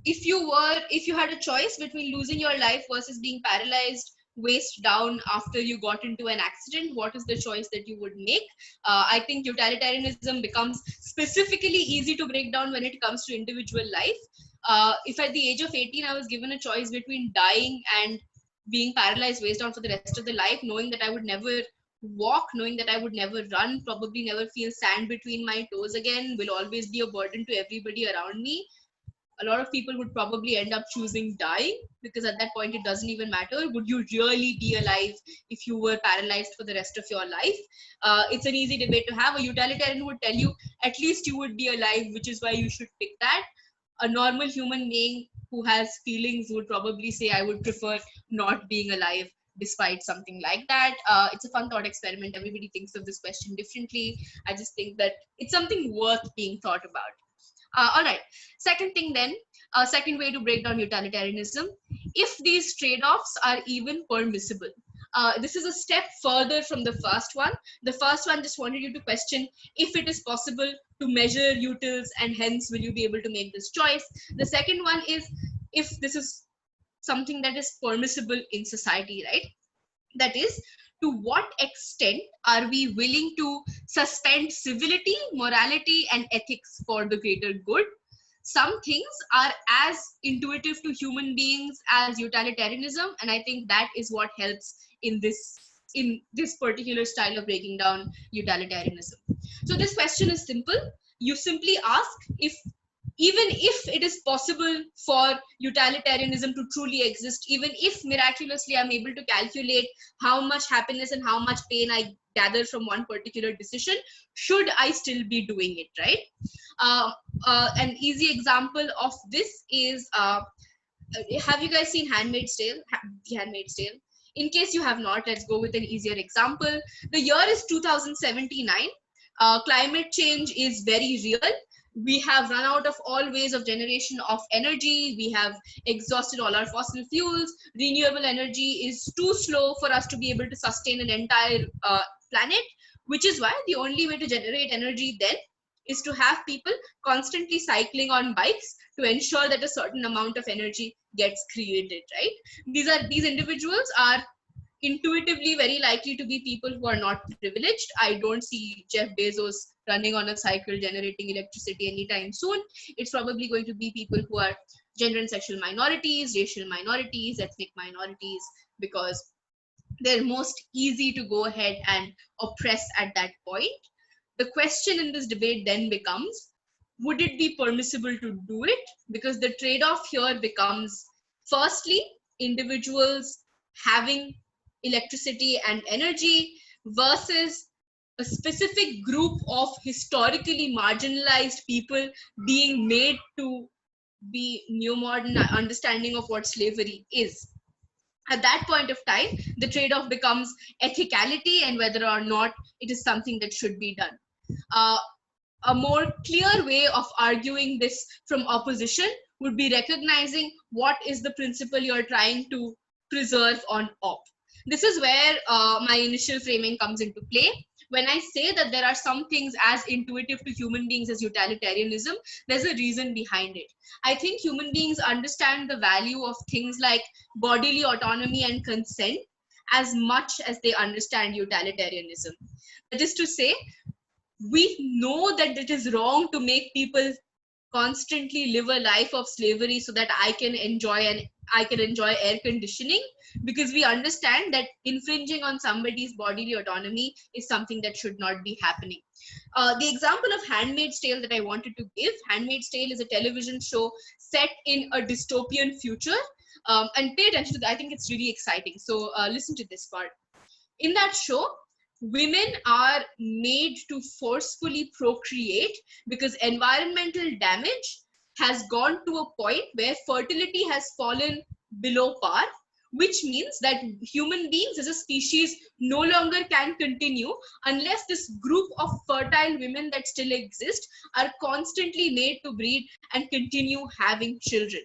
Speaker 1: If you had a choice between losing your life versus being paralyzed waist down after you got into an accident, what is the choice that you would make? I think utilitarianism becomes specifically easy to break down when it comes to individual life. If at the age of 18 I was given a choice between dying and being paralyzed waist down for the rest of the life, knowing that I would never walk, knowing that I would never run, probably never feel sand between my toes again, will always be a burden to everybody around me, a lot of people would probably end up choosing dying, because at that point it doesn't even matter. Would you really be alive if you were paralyzed for the rest of your life? It's an easy debate to have. A utilitarian would tell you at least you would be alive, which is why you should pick that. A normal human being who has feelings would probably say, I would prefer not being alive despite something like that. It's a fun thought experiment. Everybody thinks of this question differently. I just think that it's something worth being thought about. All right. Second thing then, second way to break down utilitarianism, if these trade-offs are even permissible. This is a step further from the first one. The first one just wanted you to question if it is possible to measure utils and hence will you be able to make this choice. The second one is if this is something that is permissible in society, right? That is, to what extent are we willing to suspend civility, morality, and ethics for the greater good? Some things are as intuitive to human beings as utilitarianism, and I think that is what helps in this particular style of breaking down utilitarianism. So this question is simple. You simply ask if even if it is possible for utilitarianism to truly exist, even if miraculously I'm able to calculate how much happiness and how much pain I gather from one particular decision, should I still be doing it, right? An easy example of this is, have you guys seen Handmaid's Tale? The Handmaid's Tale? In case you have not, let's go with an easier example. The year is 2079. Climate change is very real. We have run out of all ways of generation of energy. We have exhausted all our fossil fuels. Renewable energy is too slow for us to be able to sustain an entire planet, which is why the only way to generate energy then is to have people constantly cycling on bikes to ensure that a certain amount of energy gets created, right? These individuals are intuitively very likely to be people who are not privileged. I don't see Jeff Bezos running on a cycle generating electricity anytime soon. It's probably going to be people who are gender and sexual minorities, racial minorities, ethnic minorities, because they're most easy to go ahead and oppress at that point. The question in this debate then becomes, would it be permissible to do it? Because the trade-off here becomes, firstly, individuals having electricity and energy versus a specific group of historically marginalized people being made to be neo-modern understanding of what slavery is. At that point of time, the trade-off becomes ethicality and whether or not it is something that should be done. A more clear way of arguing this from opposition would be recognizing what is the principle you're trying to preserve on op. This is where my initial framing comes into play. When I say that there are some things as intuitive to human beings as utilitarianism, there's a reason behind it. I think human beings understand the value of things like bodily autonomy and consent as much as they understand utilitarianism. That is to say, we know that it is wrong to make people constantly live a life of slavery so that I can enjoy air conditioning, because we understand that infringing on somebody's bodily autonomy is something that should not be happening. The example of Handmaid's Tale that I wanted to give, Handmaid's Tale is a television show set in a dystopian future, and pay attention to that. I think it's really exciting. So listen to this part. In that show, women are made to forcefully procreate because environmental damage has gone to a point where fertility has fallen below par, which means that human beings as a species no longer can continue unless this group of fertile women that still exist are constantly made to breed and continue having children.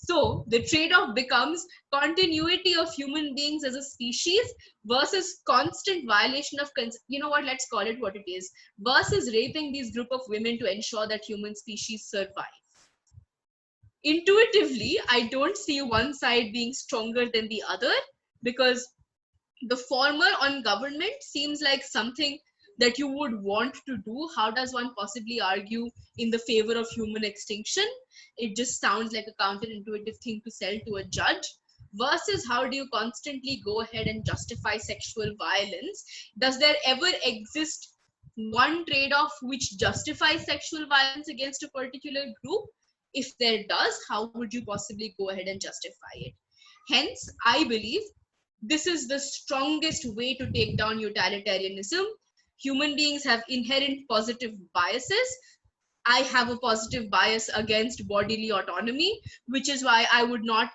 Speaker 1: So the trade-off becomes continuity of human beings as a species versus constant violation of, let's call it what it is, versus raping these group of women to ensure that human species survive. Intuitively, I don't see one side being stronger than the other, because the former on government seems like something that you would want to do, how does one possibly argue in the favor of human extinction? It just sounds like a counterintuitive thing to sell to a judge. Versus how do you constantly go ahead and justify sexual violence? Does there ever exist one trade-off which justifies sexual violence against a particular group? If there does, how would you possibly go ahead and justify it? Hence, I believe this is the strongest way to take down utilitarianism. Human beings have inherent positive biases. I have a positive bias against bodily autonomy, which is why I would not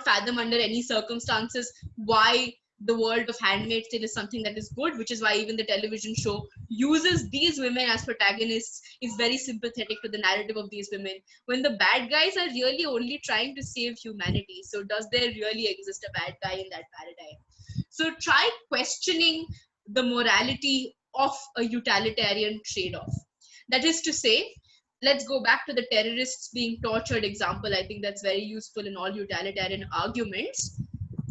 Speaker 1: fathom under any circumstances why the world of Handmaid's Tale is something that is good, which is why even the television show uses these women as protagonists, is very sympathetic to the narrative of these women, when the bad guys are really only trying to save humanity. So does there really exist a bad guy in that paradigm? So try questioning the morality of a utilitarian trade-off. That is to say, let's go back to the terrorists being tortured example. I think that's very useful in all utilitarian arguments.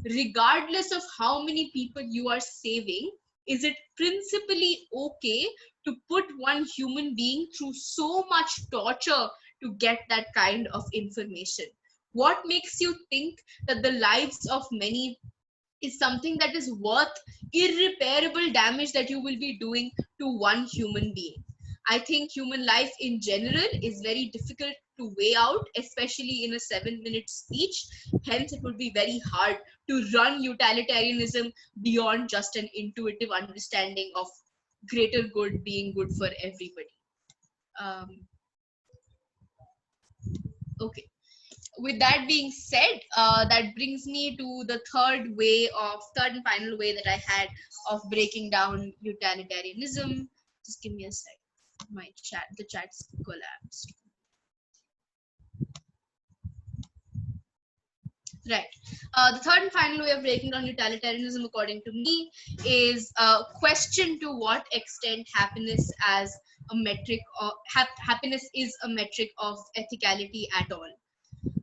Speaker 1: Regardless of how many people you are saving, is it principally okay to put one human being through so much torture to get that kind of information? What makes you think that the lives of many is something that is worth irreparable damage that you will be doing to one human being? I think human life in general is very difficult to weigh out, especially in a 7-minute speech. Hence, it would be very hard to run utilitarianism beyond just an intuitive understanding of greater good being good for everybody. Okay. With that being said, that brings me to the third and final way that I had of breaking down utilitarianism. Just give me a sec. The chat's collapsed. Right. The third and final way of breaking down utilitarianism, according to me, is question to what extent happiness as a metric, or happiness is a metric of ethicality at all.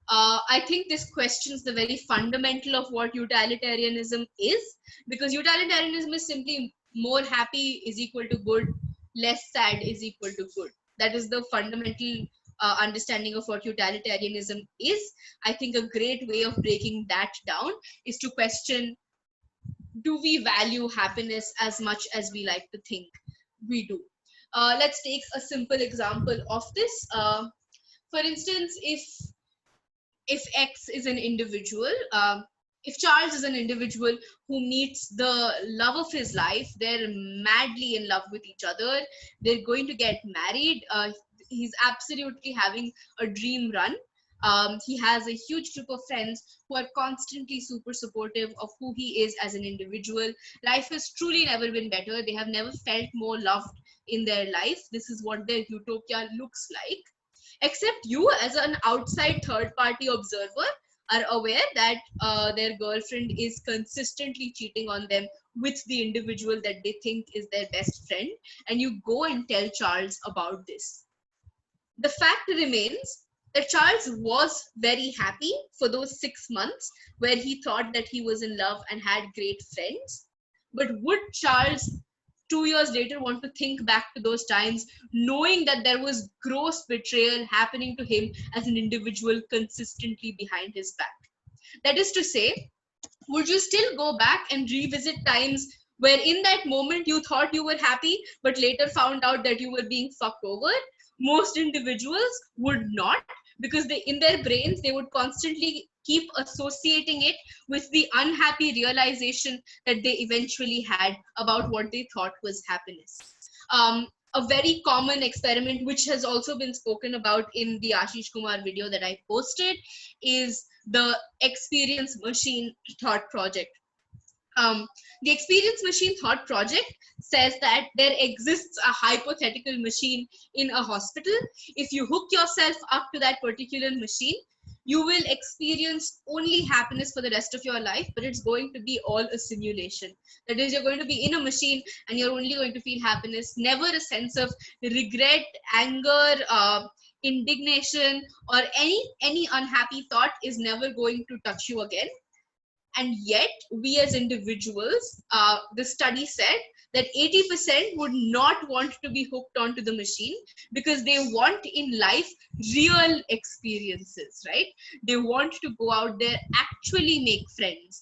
Speaker 1: I think this questions the very fundamental of what utilitarianism is, because utilitarianism is simply more happy is equal to good, less sad is equal to good. That is the fundamental understanding of what utilitarianism is. I think a great way of breaking that down is to question, do we value happiness as much as we like to think we do? Let's take a simple example of this. For instance, if X is an individual, if Charles is an individual who meets the love of his life, they're madly in love with each other, they're going to get married, he's absolutely having a dream run. He has a huge group of friends who are constantly super supportive of who he is as an individual. Life has truly never been better. They have never felt more loved in their life. This is what their utopia looks like. Except you, as an outside third-party observer, are aware that their girlfriend is consistently cheating on them with the individual that they think is their best friend, and you go and tell Charles about this. The fact remains that Charles was very happy for those 6 months where he thought that he was in love and had great friends. But would Charles 2 years later want to think back to those times, knowing that there was gross betrayal happening to him as an individual consistently behind his back? That is to say, would you still go back and revisit times where in that moment you thought you were happy, but later found out that you were being fucked over? Most individuals would not, because in their brains, they would constantly keep associating it with the unhappy realization that they eventually had about what they thought was happiness. A very common experiment, which has also been spoken about in the Ashish Kumar video that I posted, is the experience machine thought project. The experience machine thought project says that there exists a hypothetical machine in a hospital. If you hook yourself up to that particular machine, you will experience only happiness for the rest of your life, but it's going to be all a simulation. That is, you're going to be in a machine and you're only going to feel happiness, never a sense of regret, anger, indignation, or any unhappy thought is never going to touch you again. And yet, we as individuals, the study said that 80% would not want to be hooked onto the machine because they want in life real experiences, right? They want to go out there, actually make friends,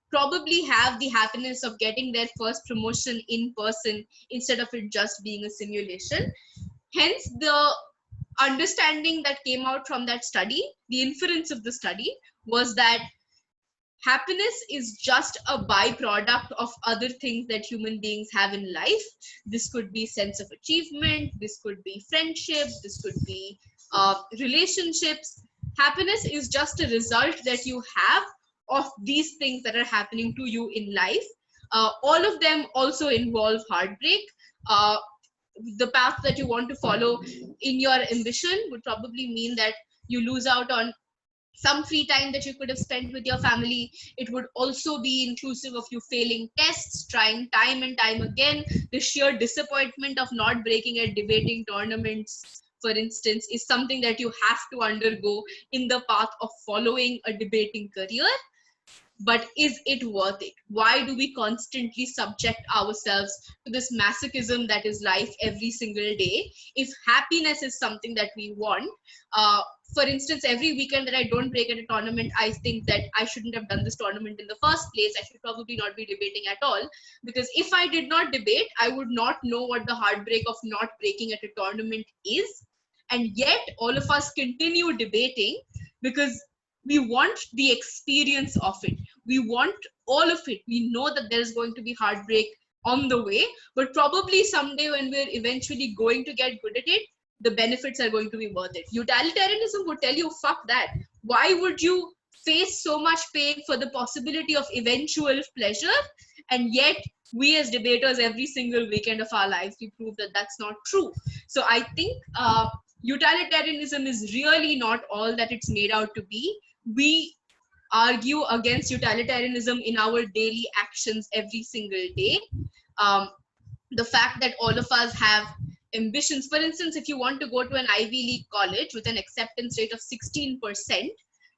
Speaker 1: probably have the happiness of getting their first promotion in person instead of it just being a simulation. Hence, the understanding that came out from that study, the inference of the study, was that happiness is just a byproduct of other things that human beings have in life. This could be sense of achievement, this could be friendship, this could be relationships. Happiness is just a result that you have of these things that are happening to you in life. All of them also involve heartbreak. The path that you want to follow in your ambition would probably mean that you lose out on some free time that you could have spent with your family. It would also be inclusive of you failing tests, trying time and time again. The sheer disappointment of not breaking at debating tournaments, for instance, is something that you have to undergo in the path of following a debating career. But is it worth it? Why do we constantly subject ourselves to this masochism that is life every single day? If happiness is something that we want, for instance, every weekend that I don't break at a tournament, I think that I shouldn't have done this tournament in the first place. I should probably not be debating at all, because if I did not debate, I would not know what the heartbreak of not breaking at a tournament is. And yet all of us continue debating because we want the experience of it. We want all of it. We know that there's going to be heartbreak on the way, but probably someday when we're eventually going to get good at it, the benefits are going to be worth it. Utilitarianism would tell you, fuck that. Why would you face so much pain for the possibility of eventual pleasure? And yet we as debaters, every single weekend of our lives, we prove that that's not true. So I think utilitarianism is really not all that it's made out to be. We argue against utilitarianism in our daily actions every single day. The fact that all of us have ambitions, for instance, if you want to go to an Ivy League college with an acceptance rate of 16%,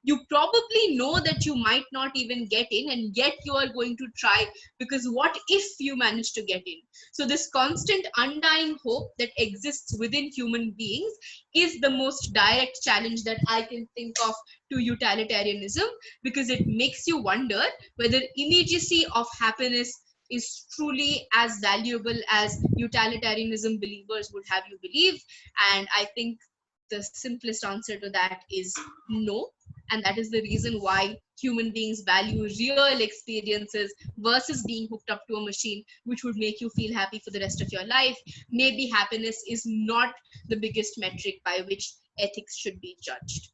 Speaker 1: you probably know that you might not even get in, and yet you are going to try, because what if you manage to get in? So this constant undying hope that exists within human beings is the most direct challenge that I can think of to utilitarianism, because it makes you wonder whether immediacy of happiness is truly as valuable as utilitarianism believers would have you believe. And I think the simplest answer to that is no. And that is the reason why human beings value real experiences versus being hooked up to a machine, which would make you feel happy for the rest of your life. Maybe happiness is not the biggest metric by which ethics should be judged.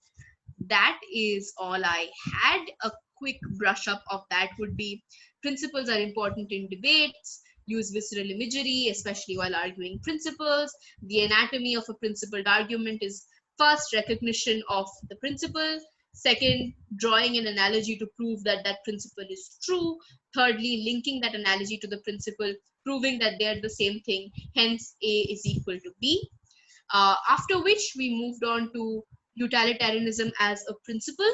Speaker 1: That is all I had. A quick brush up of that would be: principles are important in debates. Use visceral imagery, especially while arguing principles. The anatomy of a principled argument is first, recognition of the principle. Second, drawing an analogy to prove that that principle is true. Thirdly, linking that analogy to the principle, proving that they're the same thing. Hence, A is equal to B. After which we moved on to utilitarianism as a principle.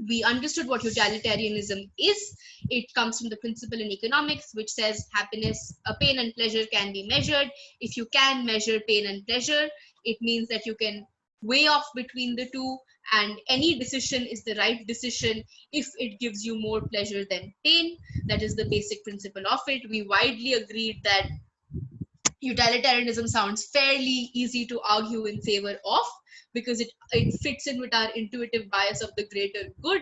Speaker 1: We understood what utilitarianism is. It comes from the principle in economics, which says happiness, pain and pleasure can be measured. If you can measure pain and pleasure, it means that you can weigh off between the two, and any decision is the right decision if it gives you more pleasure than pain. That is the basic principle of it. We widely agreed that utilitarianism sounds fairly easy to argue in favor of, because it fits in with our intuitive bias of the greater good.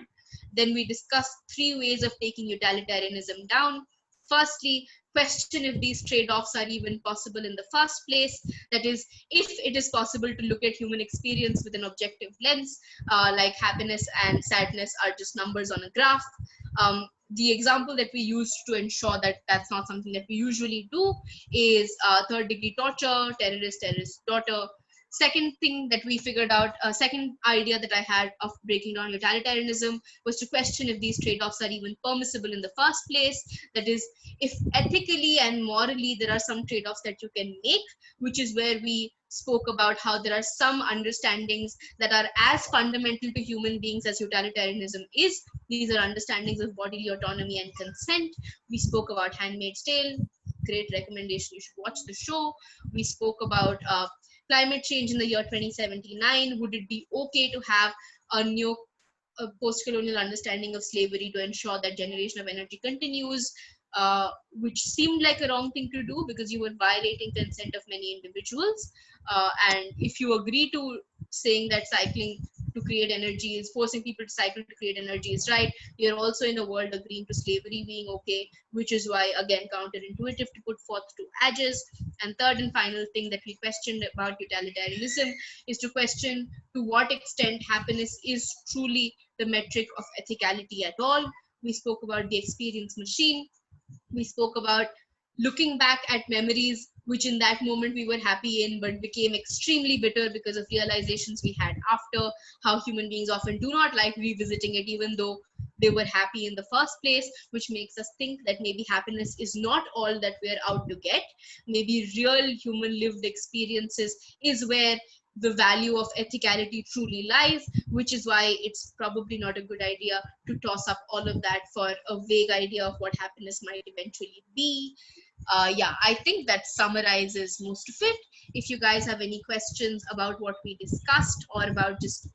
Speaker 1: Then we discussed 3 ways of taking utilitarianism down. Firstly, question if these trade-offs are even possible in the first place. That is, if it is possible to look at human experience with an objective lens, like happiness and sadness are just numbers on a graph. The example that we use to ensure that that's not something that we usually do is third-degree torture, terrorist daughter. Second thing that we figured out, second idea that I had of breaking down utilitarianism was to question if these trade-offs are even permissible in the first place. That is, if ethically and morally there are some trade-offs that you can make, which is where we spoke about how there are some understandings that are as fundamental to human beings as utilitarianism is. These are understandings of bodily autonomy and consent. We spoke about Handmaid's Tale. great recommendation. You should watch the show. We spoke about climate change in the year 2079. Would it be okay to have a new post-colonial understanding of slavery to ensure that generation of energy continues, which seemed like a wrong thing to do because you were violating consent of many individuals. And if you agree to saying that cycling to create energy is forcing people to cycle to create energy is right, you're also in a world agreeing to slavery being okay, which is why, again, counterintuitive to put forth two edges. And third and final thing that we questioned about utilitarianism is to question to what extent happiness is truly the metric of ethicality at all. We spoke about the experience machine. We spoke about looking back at memories which in that moment we were happy in but became extremely bitter because of realizations we had after, how human beings often do not like revisiting it even though they were happy in the first place, which makes us think that maybe happiness is not all that we're out to get. Maybe real human lived experiences is where the value of ethicality truly lies, which is why it's probably not a good idea to toss up all of that for a vague idea of what happiness might eventually be. Yeah, I think that summarizes most of it. If you guys have any questions about what we discussed or about just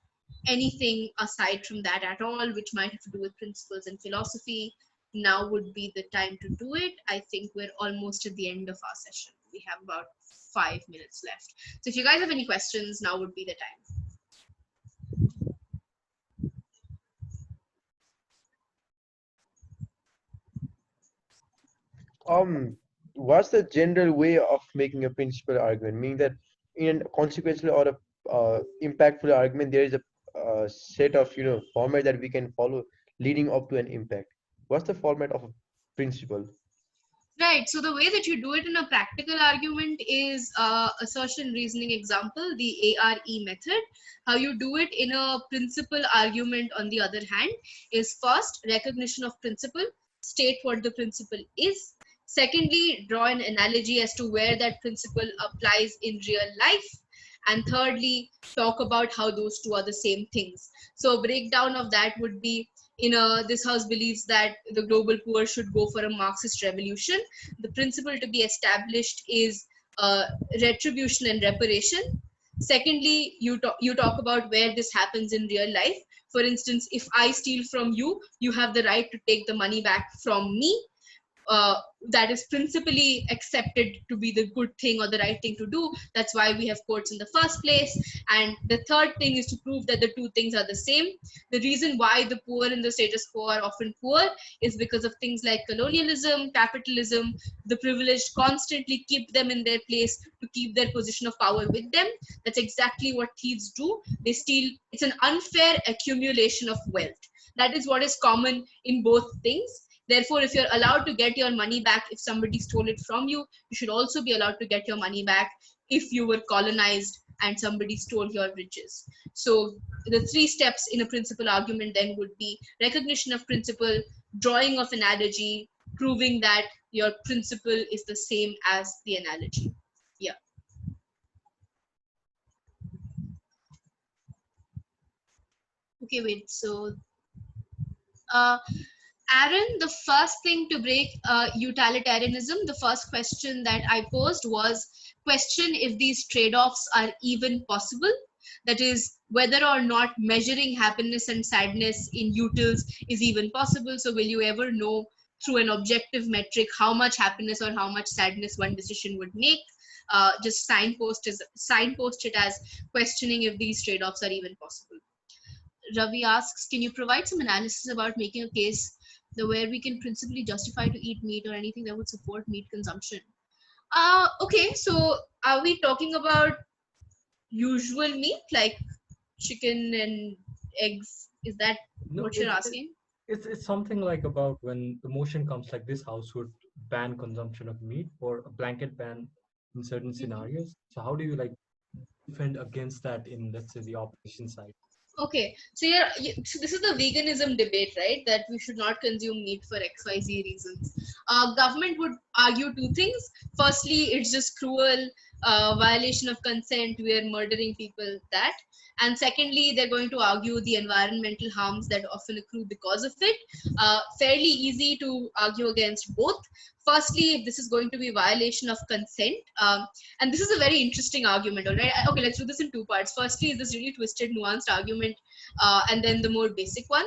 Speaker 1: anything aside from that at all, which might have to do with principles and philosophy, now would be the time to do it. I think we're almost at the end of our session. We have about 5 minutes left. So if you guys have any questions, now would be the time.
Speaker 2: What's the general way of making a principal argument? Meaning that in a consequential or a impactful argument, there is a set of format that we can follow leading up to an impact. What's the format of a principle?
Speaker 1: Right. So the way that you do it in a practical argument is assertion, reasoning, example, the ARE method. How you do it in a principle argument, on the other hand, is first recognition of principle, state what the principle is. Secondly, draw an analogy as to where that principle applies in real life. And thirdly, talk about how those two are the same things. So a breakdown of that would be, this house believes that the global poor should go for a Marxist revolution. The principle to be established is retribution and reparation. Secondly, you talk about where this happens in real life. For instance, if I steal from you, you have the right to take the money back from me. That is principally accepted to be the good thing or the right thing to do. That's why we have courts in the first place. And the third thing is to prove that the two things are the same. The reason why the poor in the status quo are often poor is because of things like colonialism, capitalism. The privileged constantly keep them in their place to keep their position of power with them. That's exactly what thieves do. They steal. It's an unfair accumulation of wealth. That is what is common in both things. Therefore, if you're allowed to get your money back if somebody stole it from you, you should also be allowed to get your money back if you were colonized and somebody stole your riches. So the 3 steps in a principle argument then would be recognition of principle, drawing of analogy, proving that your principle is the same as the analogy. Yeah. Okay, wait. So Aaron, the first thing to break utilitarianism, the first question that I posed was question if these trade-offs are even possible. That is, whether or not measuring happiness and sadness in utils is even possible. So will you ever know through an objective metric how much happiness or how much sadness one decision would make? Just signpost it as questioning if these trade-offs are even possible. Ravi asks, can you provide some analysis about making a case where we can principally justify to eat meat or anything that would support meat consumption? Okay, so are we talking about usual meat like chicken and eggs? Is that what you're asking?
Speaker 4: It's something like about when the motion comes like this house would ban consumption of meat or a blanket ban in certain scenarios. So how do you like defend against that in, let's say, the opposition side?
Speaker 1: Okay, so so this is the veganism debate, right? That we should not consume meat for XYZ reasons. Government would argue 2 things. Firstly, it's just cruel violation of consent, we are murdering people, that. And secondly, they're going to argue the environmental harms that often accrue because of it. Fairly easy to argue against both. Firstly, if this is going to be violation of consent, and this is a very interesting argument, all right? Okay, let's do this in two parts. Firstly, is this really twisted, nuanced argument, and then the more basic one.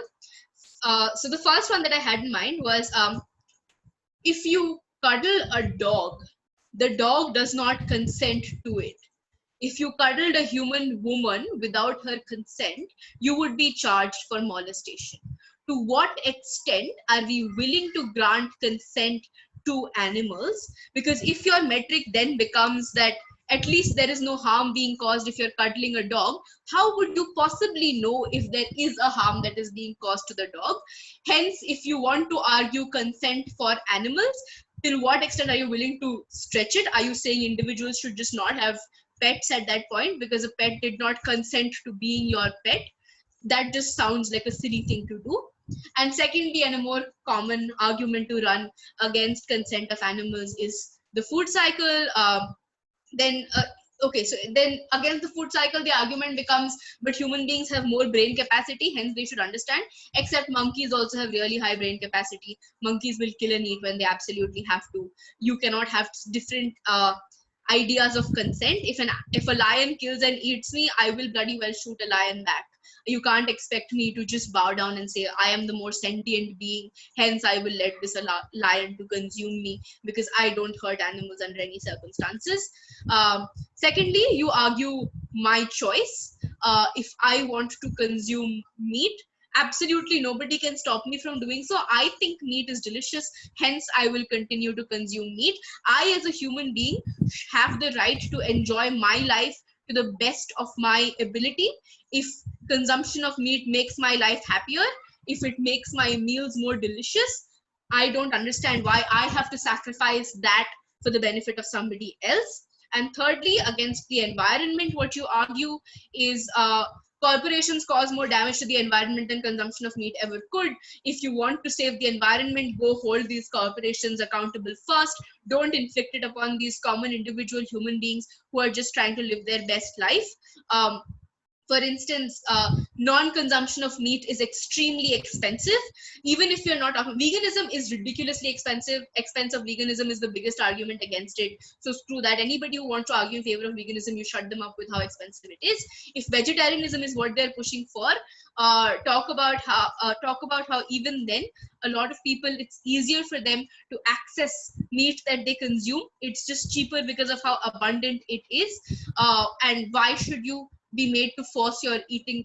Speaker 1: So the first one that I had in mind was, if you cuddle a dog, the dog does not consent to it. If you cuddled a human woman without her consent, you would be charged for molestation. To what extent are we willing to grant consent to animals? Because if your metric then becomes that at least there is no harm being caused if you're cuddling a dog, how would you possibly know if there is a harm that is being caused to the dog? Hence, if you want to argue consent for animals, till what extent are you willing to stretch it? Are you saying individuals should just not have pets at that point because a pet did not consent to being your pet? That just sounds like a silly thing to do. And secondly, and a more common argument to run against consent of animals is the food cycle. Okay, so then against the food cycle, the argument becomes, but human beings have more brain capacity, hence they should understand. Except monkeys also have really high brain capacity. Monkeys will kill and eat when they absolutely have to. You cannot have different ideas of consent. If a lion kills and eats me, I will bloody well shoot a lion back. You can't expect me to just bow down and say I am the more sentient being, hence I will let this lion to consume me, because I don't hurt animals under any circumstances. Secondly, you argue my choice. If I want to consume meat, absolutely nobody can stop me from doing so. I think meat is delicious, hence I will continue to consume meat. I, as a human being, have the right to enjoy my life to the best of my ability. If consumption of meat makes my life happier, if it makes my meals more delicious, I don't understand why I have to sacrifice that for the benefit of somebody else. And thirdly, against the environment, what you argue is corporations cause more damage to the environment than consumption of meat ever could. If you want to save the environment, go hold these corporations accountable first. Don't inflict it upon these common individual human beings who are just trying to live their best life. For instance, non-consumption of meat is extremely expensive. Even if you're not talking, veganism is ridiculously expensive. Expense of veganism is the biggest argument against it. So screw that. Anybody who wants to argue in favor of veganism, you shut them up with how expensive it is. If vegetarianism is what they're pushing for, talk about how even then a lot of people, it's easier for them to access meat that they consume. It's just cheaper because of how abundant it is. And why should you be made to force your eating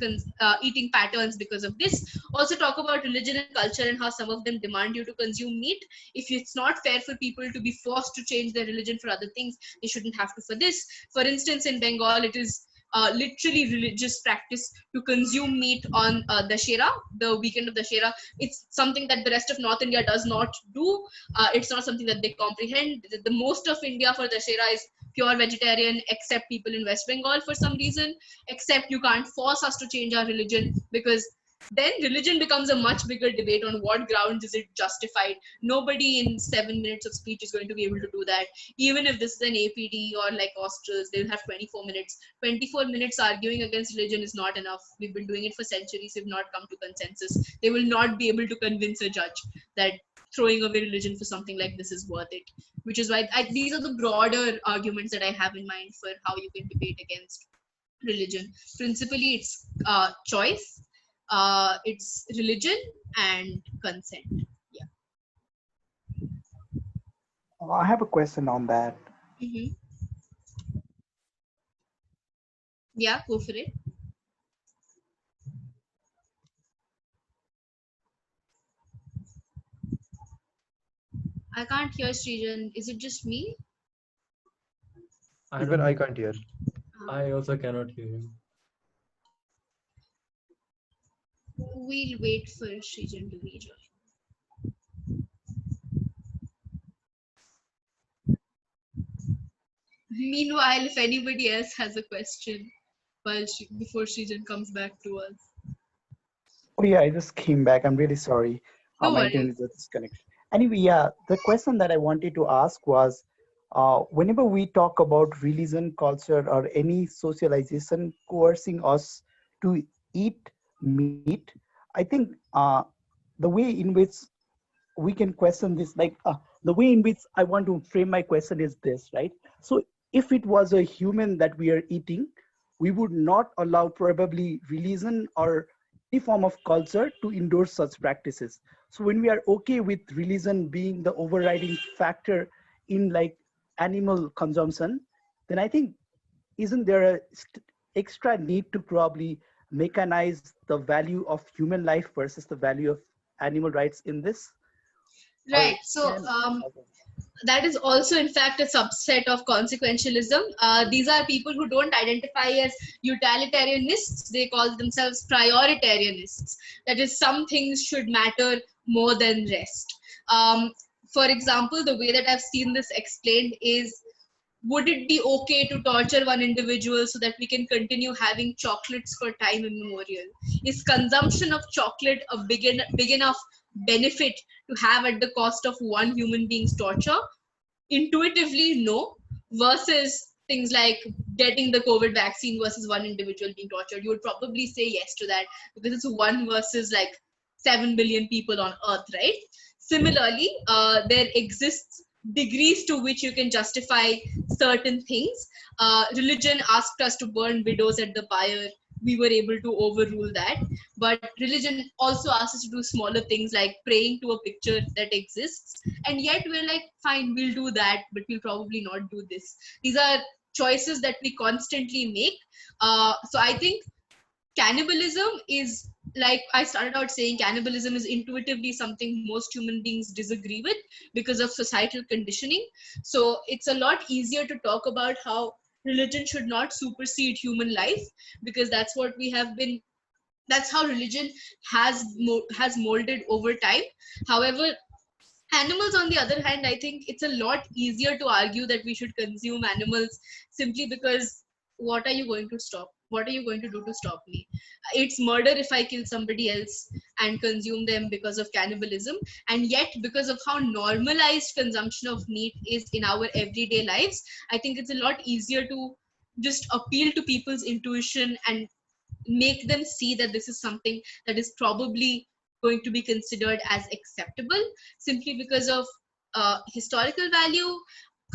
Speaker 1: patterns because of this? Also talk about religion and culture and how some of them demand you to consume meat. If it's not fair for people to be forced to change their religion for other things, they shouldn't have to for this. For instance, in Bengal, it is literally religious practice to consume meat on Dashera, the weekend of Dashera. It's something that the rest of North India does not do. It's not something that they comprehend. The most of India for Dashera is pure vegetarian, except people in West Bengal for some reason. Except you can't force us to change our religion, because then religion becomes a much bigger debate on what grounds is it justified. Nobody in 7 minutes of speech is going to be able to do that. Even if this is an APD or like Australs, they'll have 24 minutes. 24 minutes arguing against religion is not enough. We've been doing it for centuries. We've not come to consensus. They will not be able to convince a judge that throwing away religion for something like this is worth it. Which is why these are the broader arguments that I have in mind for how you can debate against religion. Principally, it's choice, it's religion, and consent. Yeah.
Speaker 3: I have a question on that.
Speaker 1: Mm-hmm. Yeah, go for it. I can't hear Srijan. Is it just me?
Speaker 2: Even I can't hear.
Speaker 4: I also cannot hear you.
Speaker 1: We'll wait for Srijan to rejoin. Meanwhile, if anybody else has a question before Srijan comes back to us.
Speaker 3: Oh yeah, I just came back. I'm really sorry.
Speaker 1: No
Speaker 3: My
Speaker 1: worries.
Speaker 3: internet is disconnected. Anyway, yeah, the question that I wanted to ask was, whenever we talk about religion, culture, or any socialization coercing us to eat meat, I think the way in which we can question this, like the way in which I want to frame my question is this, right? So if it was a human that we are eating, we would not allow probably religion or any form of culture to endorse such practices. So when we are okay with religion being the overriding factor in like animal consumption, then I think isn't there a extra need to probably mechanize the value of human life versus the value of animal rights in this? Or
Speaker 1: Right. So
Speaker 3: can
Speaker 1: that is also in fact a subset of consequentialism. These are people who don't identify as utilitarianists, they call themselves prioritarianists. That is, some things should matter more than rest. For example, the way that I've seen this explained is, would it be okay to torture one individual so that we can continue having chocolates for time immemorial? Is consumption of chocolate a big enough benefit to have at the cost of one human being's torture? Intuitively, no. Versus things like getting the COVID vaccine versus one individual being tortured, you would probably say yes to that, because it's one versus like 7 billion people on earth, right? Similarly, there exists degrees to which you can justify certain things. Religion asked us to burn widows at the pyre. We were able to overrule that. But religion also asks us to do smaller things like praying to a picture that exists. And yet we're like, fine, we'll do that, but we'll probably not do this. These are choices that we constantly make. So I think cannibalism is, like I started out saying, cannibalism is intuitively something most human beings disagree with because of societal conditioning. So it's a lot easier to talk about how religion should not supersede human life, because that's what we have been, that's how religion has molded over time. However, animals, on the other hand, I think it's a lot easier to argue that we should consume animals, simply because what are you going to stop? What are you going to do to stop me? It's murder if I kill somebody else and consume them because of cannibalism. And yet, because of how normalized consumption of meat is in our everyday lives, I think it's a lot easier to just appeal to people's intuition and make them see that this is something that is probably going to be considered as acceptable, simply because of historical value,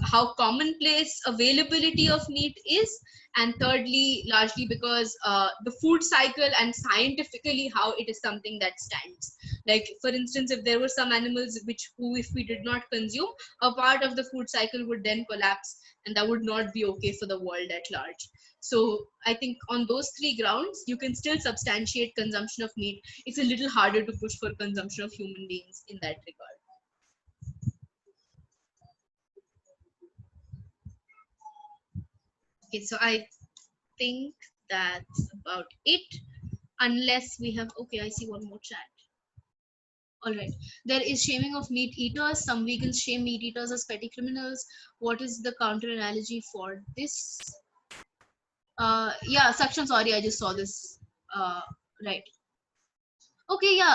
Speaker 1: how commonplace availability of meat is, and thirdly, largely because the food cycle and scientifically how it is something that stands. Like, for instance, if there were some animals who if we did not consume, a part of the food cycle would then collapse, and that would not be okay for the world at large. So I think on those three grounds, you can still substantiate consumption of meat. It's a little harder to push for consumption of human beings in that regard. Okay, so I think that's about it. Unless we have, okay, I see one more chat. All right. There is shaming of meat eaters. Some vegans shame meat eaters as petty criminals. What is the counter analogy for this? Yeah, Saksham, sorry, I just saw this. Right. Okay, yeah.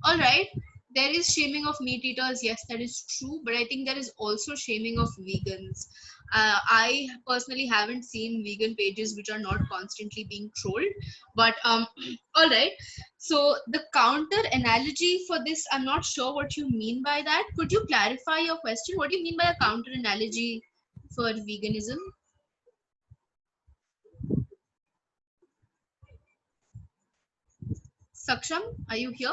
Speaker 1: All right. There is shaming of meat eaters. Yes, that is true. But I think there is also shaming of vegans. I personally haven't seen vegan pages which are not constantly being trolled. But all right. So the counter analogy for this, I'm not sure what you mean by that. Could you clarify your question? What do you mean by a counter analogy for veganism? Saksham, are you here?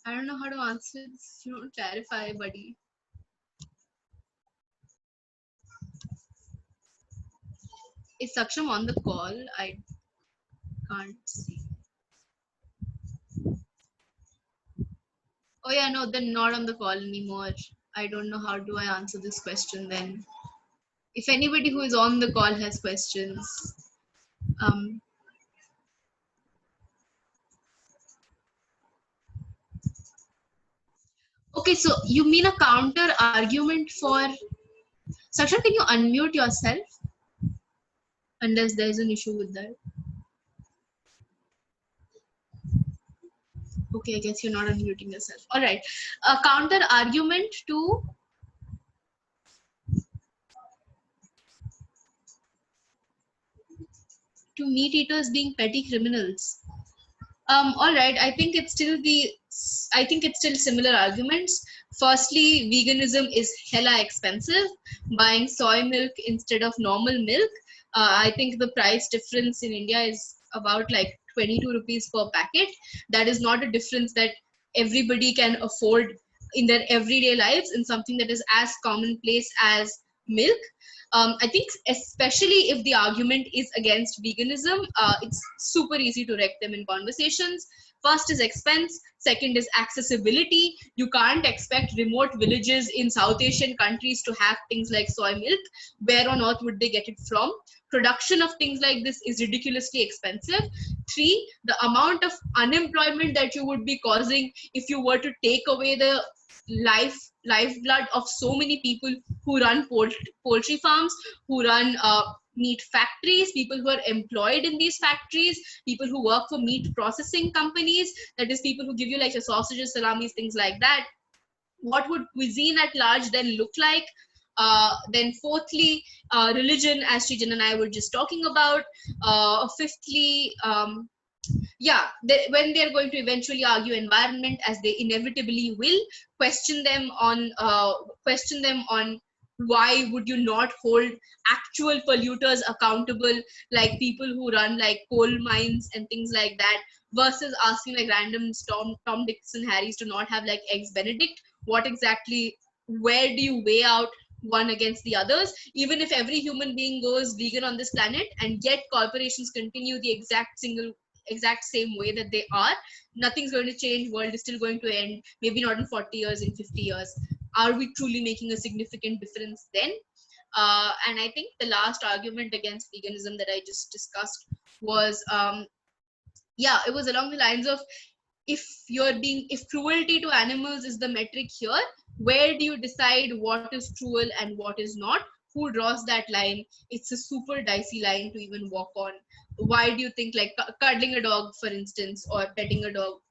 Speaker 1: I don't know how to answer this. You don't clarify, buddy. Is Saksham on the call? I can't see. Oh yeah, no, they're not on the call anymore. I don't know how do I answer this question then. If anybody who is on the call has questions, um, okay, so you mean a counter argument for Saksham? Can you unmute yourself? Unless there's an issue with that. Okay, I guess you're not unmuting yourself. All right. A counter argument to meat eaters being petty criminals. All right. I think it's still similar arguments. Firstly, veganism is hella expensive. Buying soy milk instead of normal milk. I think the price difference in India is about like 22 rupees per packet. That is not a difference that everybody can afford in their everyday lives in something that is as commonplace as milk. I think especially if the argument is against veganism, it's super easy to wreck them in conversations. First is expense, second is accessibility. You can't expect remote villages in South Asian countries to have things like soy milk. Where on earth would they get it from? Production of things like this is ridiculously expensive. Three, the amount of unemployment that you would be causing if you were to take away the lifeblood of so many people who run poultry farms, who run meat factories, people who are employed in these factories, people who work for meat processing companies, that is people who give you like your sausages, salamis, things like that. What would cuisine at large then look like? Then fourthly, religion, as Srijan and I were just talking about. Fifthly, when they're going to eventually argue environment, as they inevitably will, question them on why would you not hold actual polluters accountable, like people who run like coal mines and things like that, versus asking like random Tom, Dicks and Harrys to not have like eggs Benedict. What exactly, where do you weigh out one against the others? Even if every human being goes vegan on this planet and yet corporations continue the exact same way that they are, nothing's going to change. World is still going to end, maybe not in 40 years, in 50 years. Are we truly making a significant difference then? And I think the last argument against veganism that I just discussed was it was along the lines of, if cruelty to animals is the metric here, where do you decide what is cruel and what is not? Who draws that line? It's a super dicey line to even walk on. Why do you think like cuddling a dog, for instance, or petting a dog,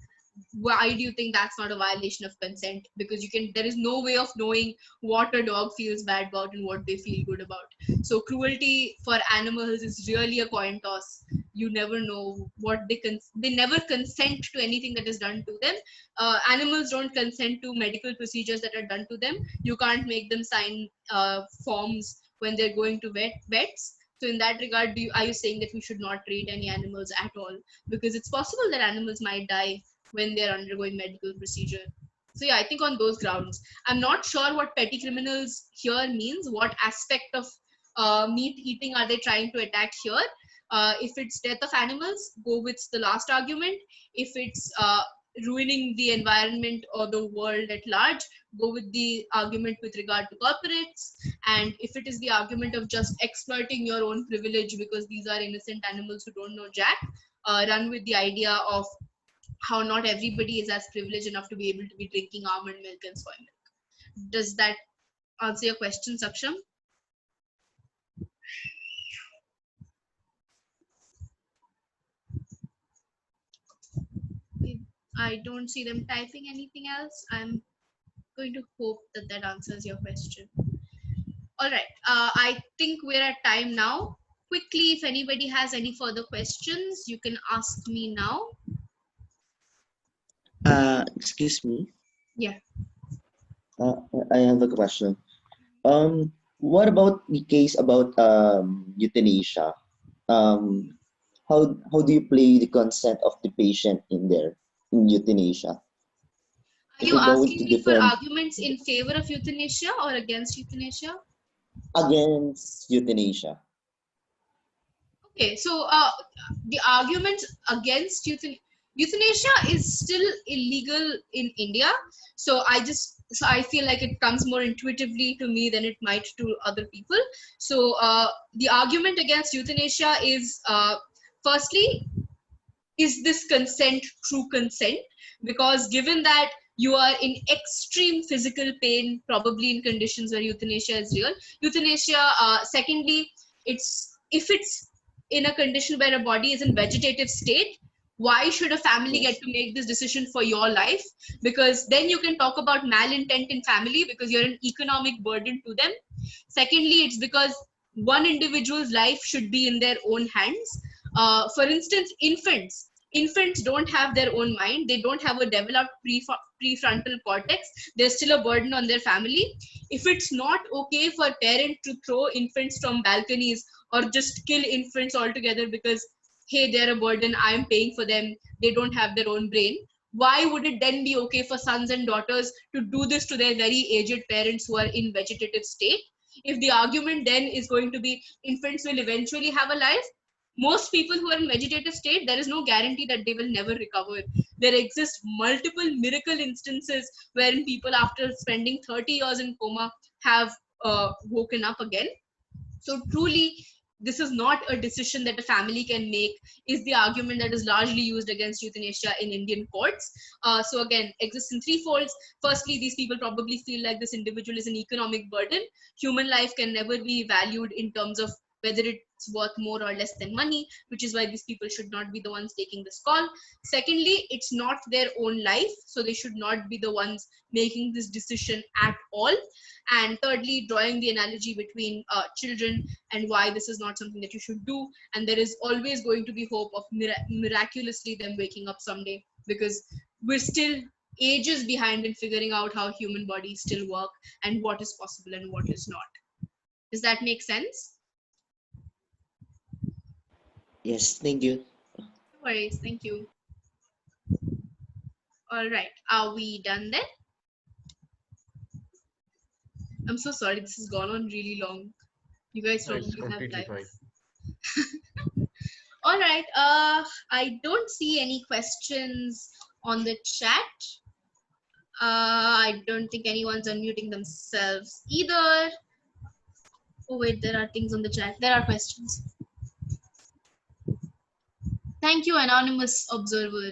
Speaker 1: why do you think that's not a violation of consent? Because there is no way of knowing what a dog feels bad about and what they feel good about. So cruelty for animals is really a coin toss. You never know what they never consent to anything that is done to them. Animals don't consent to medical procedures that are done to them. You can't make them sign forms when they're going to vets. So in that regard, are you saying that we should not treat any animals at all? Because it's possible that animals might die when they're undergoing medical procedure. So yeah, I think on those grounds, I'm not sure what petty criminals here means. What aspect of meat eating are they trying to attack here? If it's death of animals, go with the last argument. If it's ruining the environment or the world at large, go with the argument with regard to corporates. And if it is the argument of just exploiting your own privilege because these are innocent animals who don't know jack, run with the idea of how not everybody is as privileged enough to be able to be drinking almond milk and soy milk. Does that answer your question, Saksham? I don't see them typing anything else. I'm going to hope that answers your question. All right. I think we're at time now. Quickly, if anybody has any further questions, you can ask me now.
Speaker 5: Excuse me.
Speaker 1: Yeah.
Speaker 5: I have a question. What about the case about euthanasia? How do you play the consent of the patient in there in euthanasia?
Speaker 1: Are you asking me for arguments in favor of euthanasia or against euthanasia?
Speaker 5: Against euthanasia.
Speaker 1: Okay, so the arguments against euthanasia is still illegal in India. So I feel like it comes more intuitively to me than it might to other people. So the argument against euthanasia is, firstly, is this consent true consent? Because given that you are in extreme physical pain, probably in conditions where euthanasia is real. Euthanasia, secondly, if it's in a condition where a body is in vegetative state, Why should a family get to make this decision for your life? Because then you can talk about malintent in family because you're an economic burden to them. Secondly, it's because one individual's life should be in their own hands. For instance, infants don't have their own mind. They don't have a developed prefrontal cortex. They're still a burden on their family. If it's not okay for parents to throw infants from balconies or just kill infants altogether because, hey, they're a burden, I'm paying for them, they don't have their own brain, why would it then be okay for sons and daughters to do this to their very aged parents who are in vegetative state? If the argument then is going to be infants will eventually have a life, most people who are in vegetative state, there is no guarantee that they will never recover. There exist multiple miracle instances wherein people after spending 30 years in coma have woken up again. So truly, this is not a decision that a family can make, is the argument that is largely used against euthanasia in Indian courts. So again, exists in three folds. Firstly, these people probably feel like this individual is an economic burden. Human life can never be valued in terms of whether it's worth more or less than money, which is why these people should not be the ones taking this call. Secondly, it's not their own life, so they should not be the ones making this decision at all. And thirdly, drawing the analogy between children and why this is not something that you should do. And there is always going to be hope of miraculously them waking up someday, because we're still ages behind in figuring out how human bodies still work and what is possible and what is not. Does that make sense?
Speaker 5: Yes, thank you.
Speaker 1: No worries, thank you. All right, are we done then? I'm so sorry, this has gone on really long. You guys
Speaker 2: No, it's
Speaker 1: probably have
Speaker 2: completely
Speaker 1: lives.
Speaker 2: fine.
Speaker 1: All right, I don't see any questions on the chat. I don't think anyone's unmuting themselves either. Oh wait, there are things on the chat. There are questions. Thank you, anonymous observer.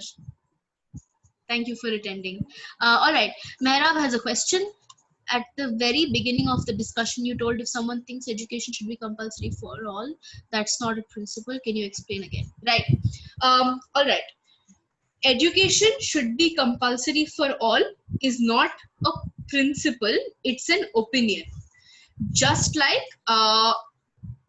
Speaker 1: Thank you for attending. All right, Mehrab has a question. At the very beginning of the discussion, you told if someone thinks education should be compulsory for all, that's not a principle. Can you explain again? Right. All right. Education should be compulsory for all is not a principle. It's an opinion. Just like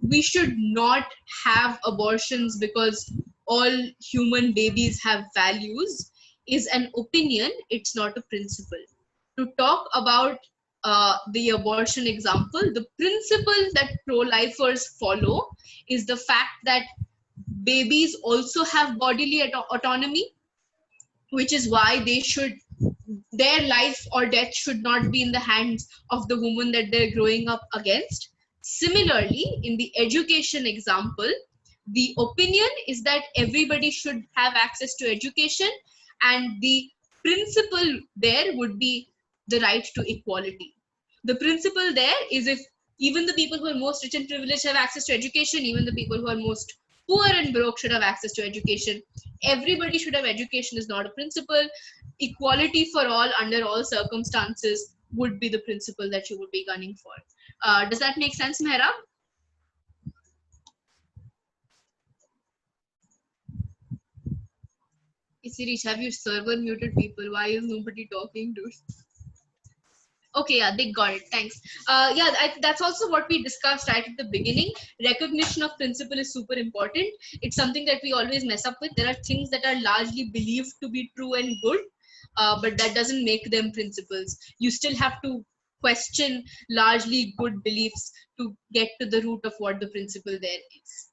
Speaker 1: we should not have abortions because all human babies have values is an opinion. It's not a principle. To talk about the abortion example, the principle that pro-lifers follow is the fact that babies also have bodily autonomy, which is why their life or death should not be in the hands of the woman that they're growing up against. Similarly, in the education example, the opinion is that everybody should have access to education, and the principle there would be the right to equality. The principle there is if even the people who are most rich and privileged have access to education, even the people who are most poor and broke should have access to education. Everybody should have education is not a principle. Equality for all under all circumstances would be the principle that you would be gunning for. Does that make sense, Mehrab? Sirish, have your server muted people? Why is nobody talking, dude? Okay, yeah, they got it. Thanks. That's also what we discussed right at the beginning. Recognition of principle is super important. It's something that we always mess up with. There are things that are largely believed to be true and good, but that doesn't make them principles. You still have to question largely good beliefs to get to the root of what the principle there is.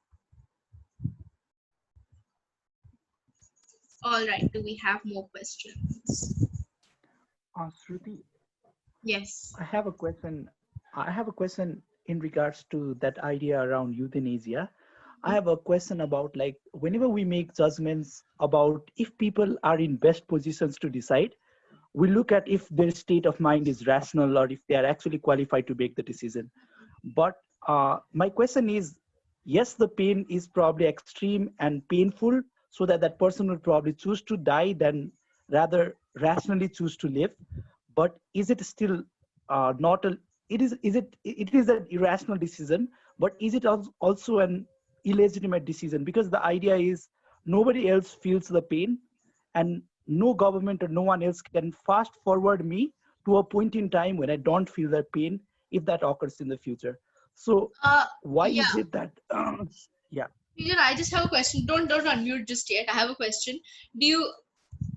Speaker 1: All right, do we have more questions?
Speaker 3: Shruti,
Speaker 1: Yes.
Speaker 3: I have a question. I have a question in regards to that idea around euthanasia. I have a question about, like, whenever we make judgments about if people are in best positions to decide, we look at if their state of mind is rational or if they are actually qualified to make the decision. But my question is, yes, the pain is probably extreme and painful, so that that person will probably choose to die than rather rationally choose to live. But is it still not a, it is an irrational decision, but is it also an illegitimate decision? Because the idea is nobody else feels the pain, and no government or no one else can fast forward me to a point in time when I don't feel that pain if that occurs in the future. So why
Speaker 1: Yeah.
Speaker 3: is it that yeah.
Speaker 1: Peter, I just have a question. Don't unmute just yet. I have a question. Do you,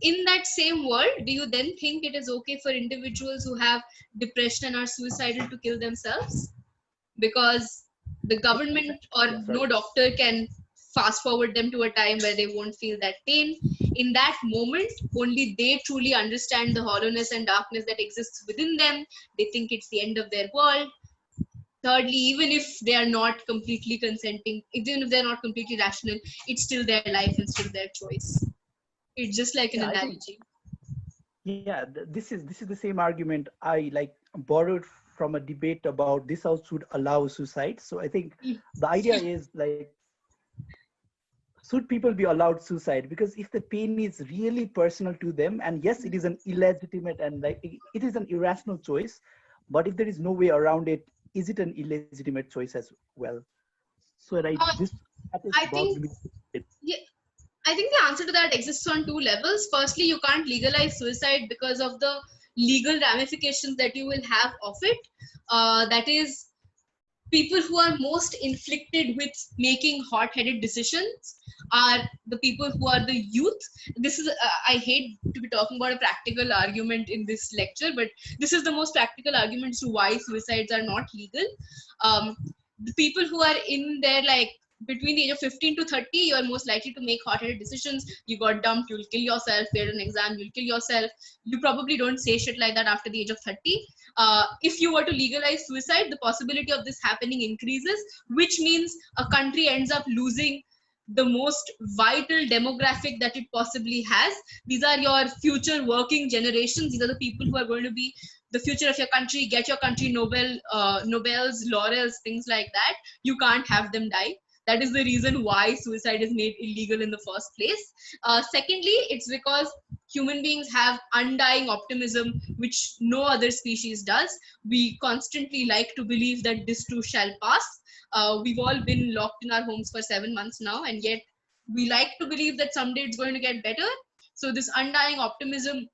Speaker 1: in that same world, do you then think it is okay for individuals who have depression and are suicidal to kill themselves? Because the government or
Speaker 3: Yes,
Speaker 1: no
Speaker 3: right.
Speaker 1: doctor can fast forward them to a time where they won't feel that pain. In that moment, only they truly understand the hollowness and darkness that exists within them. They think it's the end of their world. Thirdly, even if they are not completely consenting, even if they're not completely rational, it's still their life and still their choice. It's just like an
Speaker 3: Yeah, I think,
Speaker 1: analogy.
Speaker 3: yeah, this is the same argument I like borrowed from a debate about this house should allow suicide. So I think the idea is like, should people be allowed suicide? Because if the pain is really personal to them, and yes, it is an illegitimate and like it is an irrational choice, but if there is no way around it, is it an illegitimate choice as well? So right, this that is
Speaker 1: I
Speaker 3: about
Speaker 1: think, yeah, I think the answer to that exists on two levels. Firstly, you can't legalize suicide because of the legal ramifications that you will have of it. That is, people who are most inflicted with making hot-headed decisions are the people who are the youth. This is I hate to be talking about a practical argument in this lecture, but this is the most practical argument to why suicides are not legal. The people who are in their like between the age of 15 to 30, you are most likely to make hot-headed decisions. You got dumped, you'll kill yourself. Failed an exam, you'll kill yourself. You probably don't say shit like that after the age of 30. If you were to legalize suicide, the possibility of this happening increases, which means a country ends up losing the most vital demographic that it possibly has. These are your future working generations. These are the people who are going to be the future of your country, get your country Nobels, laurels, things like that. You can't have them die. That is the reason why suicide is made illegal in the first place. Secondly, it's because human beings have undying optimism, which no other species does. We constantly like to believe that this too shall pass. We've all been locked in our homes for 7 months now, and yet we like to believe that someday it's going to get better. So this undying optimism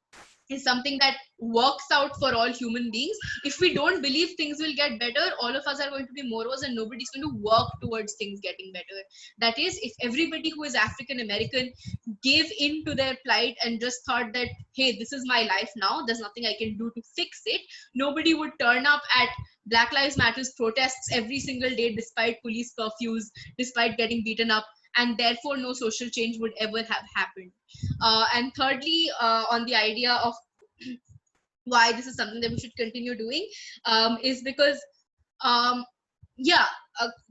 Speaker 1: is something that works out for all human beings. If we don't believe things will get better, all of us are going to be morose and nobody's going to work towards things getting better. That is, if everybody who is African American gave in to their plight and just thought that, hey, this is my life now, there's nothing I can do to fix it, nobody would turn up at Black Lives Matters protests every single day despite police curfews, despite getting beaten up, and therefore no social change would ever have happened. And thirdly, on the idea of why this is something that we should continue doing, is because, yeah,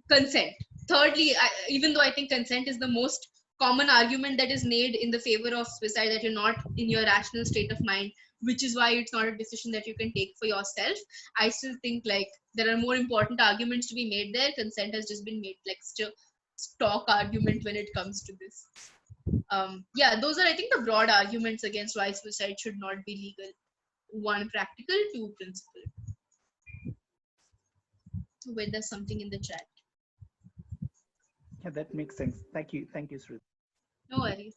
Speaker 1: consent. Thirdly, even though I think consent is the most common argument that is made in the favor of suicide, that you're not in your rational state of mind, which is why it's not a decision that you can take for yourself, I still think like there are more important arguments to be made there. Consent has just been made like stock argument when it comes to this. Yeah, those are, I think, the broad arguments against why suicide should not be legal. One, practical. Two, principle. Wait, there's something in the chat.
Speaker 3: Yeah, that makes sense. Thank you, Shruti.
Speaker 1: No worries.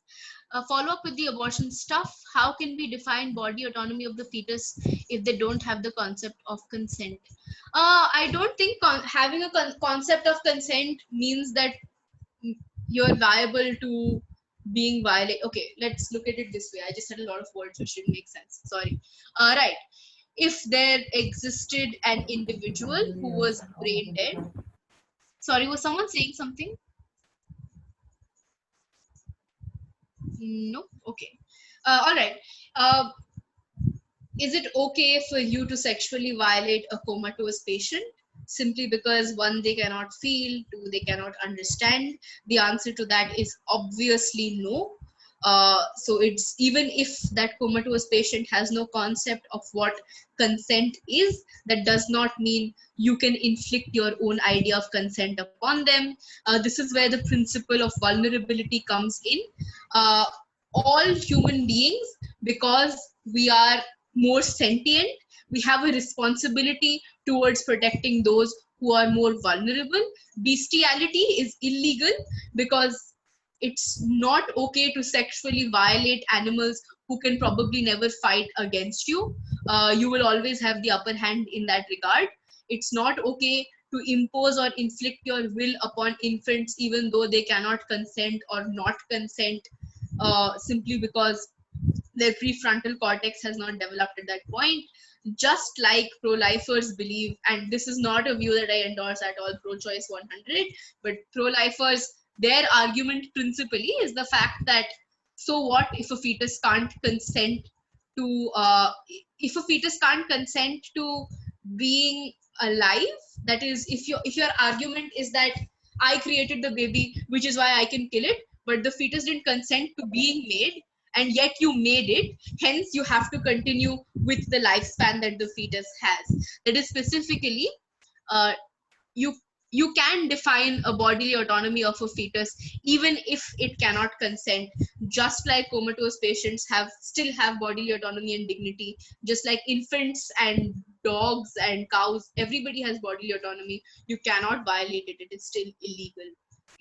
Speaker 1: Follow up with the abortion stuff. How can we define body autonomy of the fetus if they don't have the concept of consent? I don't think having a concept of consent means that you're liable to being violated. Okay, let's look at it this way. I just said a lot of words which didn't make sense. Sorry. Right. If there existed an individual who was brain dead. Sorry, was someone saying something? No. Okay. All right. Is it okay for you to sexually violate a comatose patient simply because, one, they cannot feel, two, they cannot understand? The answer to that is obviously no. So it's, even if that comatose patient has no concept of what consent is, that does not mean you can inflict your own idea of consent upon them. This is where the principle of vulnerability comes in. All human beings, because we are more sentient, we have a responsibility towards protecting those who are more vulnerable. Bestiality is illegal because it's not okay to sexually violate animals who can probably never fight against you. You will always have the upper hand in that regard. It's not okay to impose or inflict your will upon infants even though they cannot consent or not consent, simply because their prefrontal cortex has not developed at that point. Just like pro-lifers believe, and this is not a view that I endorse at all, pro-choice 100, but pro-lifers, their argument principally is the fact that, so what if a fetus can't consent to, if a fetus can't consent to being alive? That is, if your argument is that I created the baby, which is why I can kill it, but the fetus didn't consent to being made, and yet you made it, hence you have to continue with the lifespan that the fetus has. That is specifically, uh, you you can define a bodily autonomy of a fetus even if it cannot consent, just like comatose patients still have bodily autonomy and dignity, just like infants and dogs and cows, everybody has bodily autonomy. You cannot violate it, it is still illegal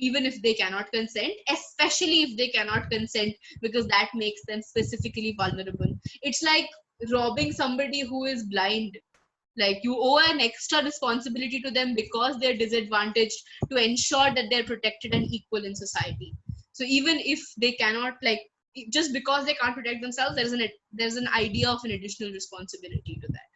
Speaker 1: even if they cannot consent, especially if they cannot consent, because that makes them specifically vulnerable. It's like robbing somebody who is blind. Like, you owe an extra responsibility to them because they're disadvantaged, to ensure that they're protected and equal in society. So even if they cannot, like, just because they can't protect themselves, there's an idea of an additional responsibility to that.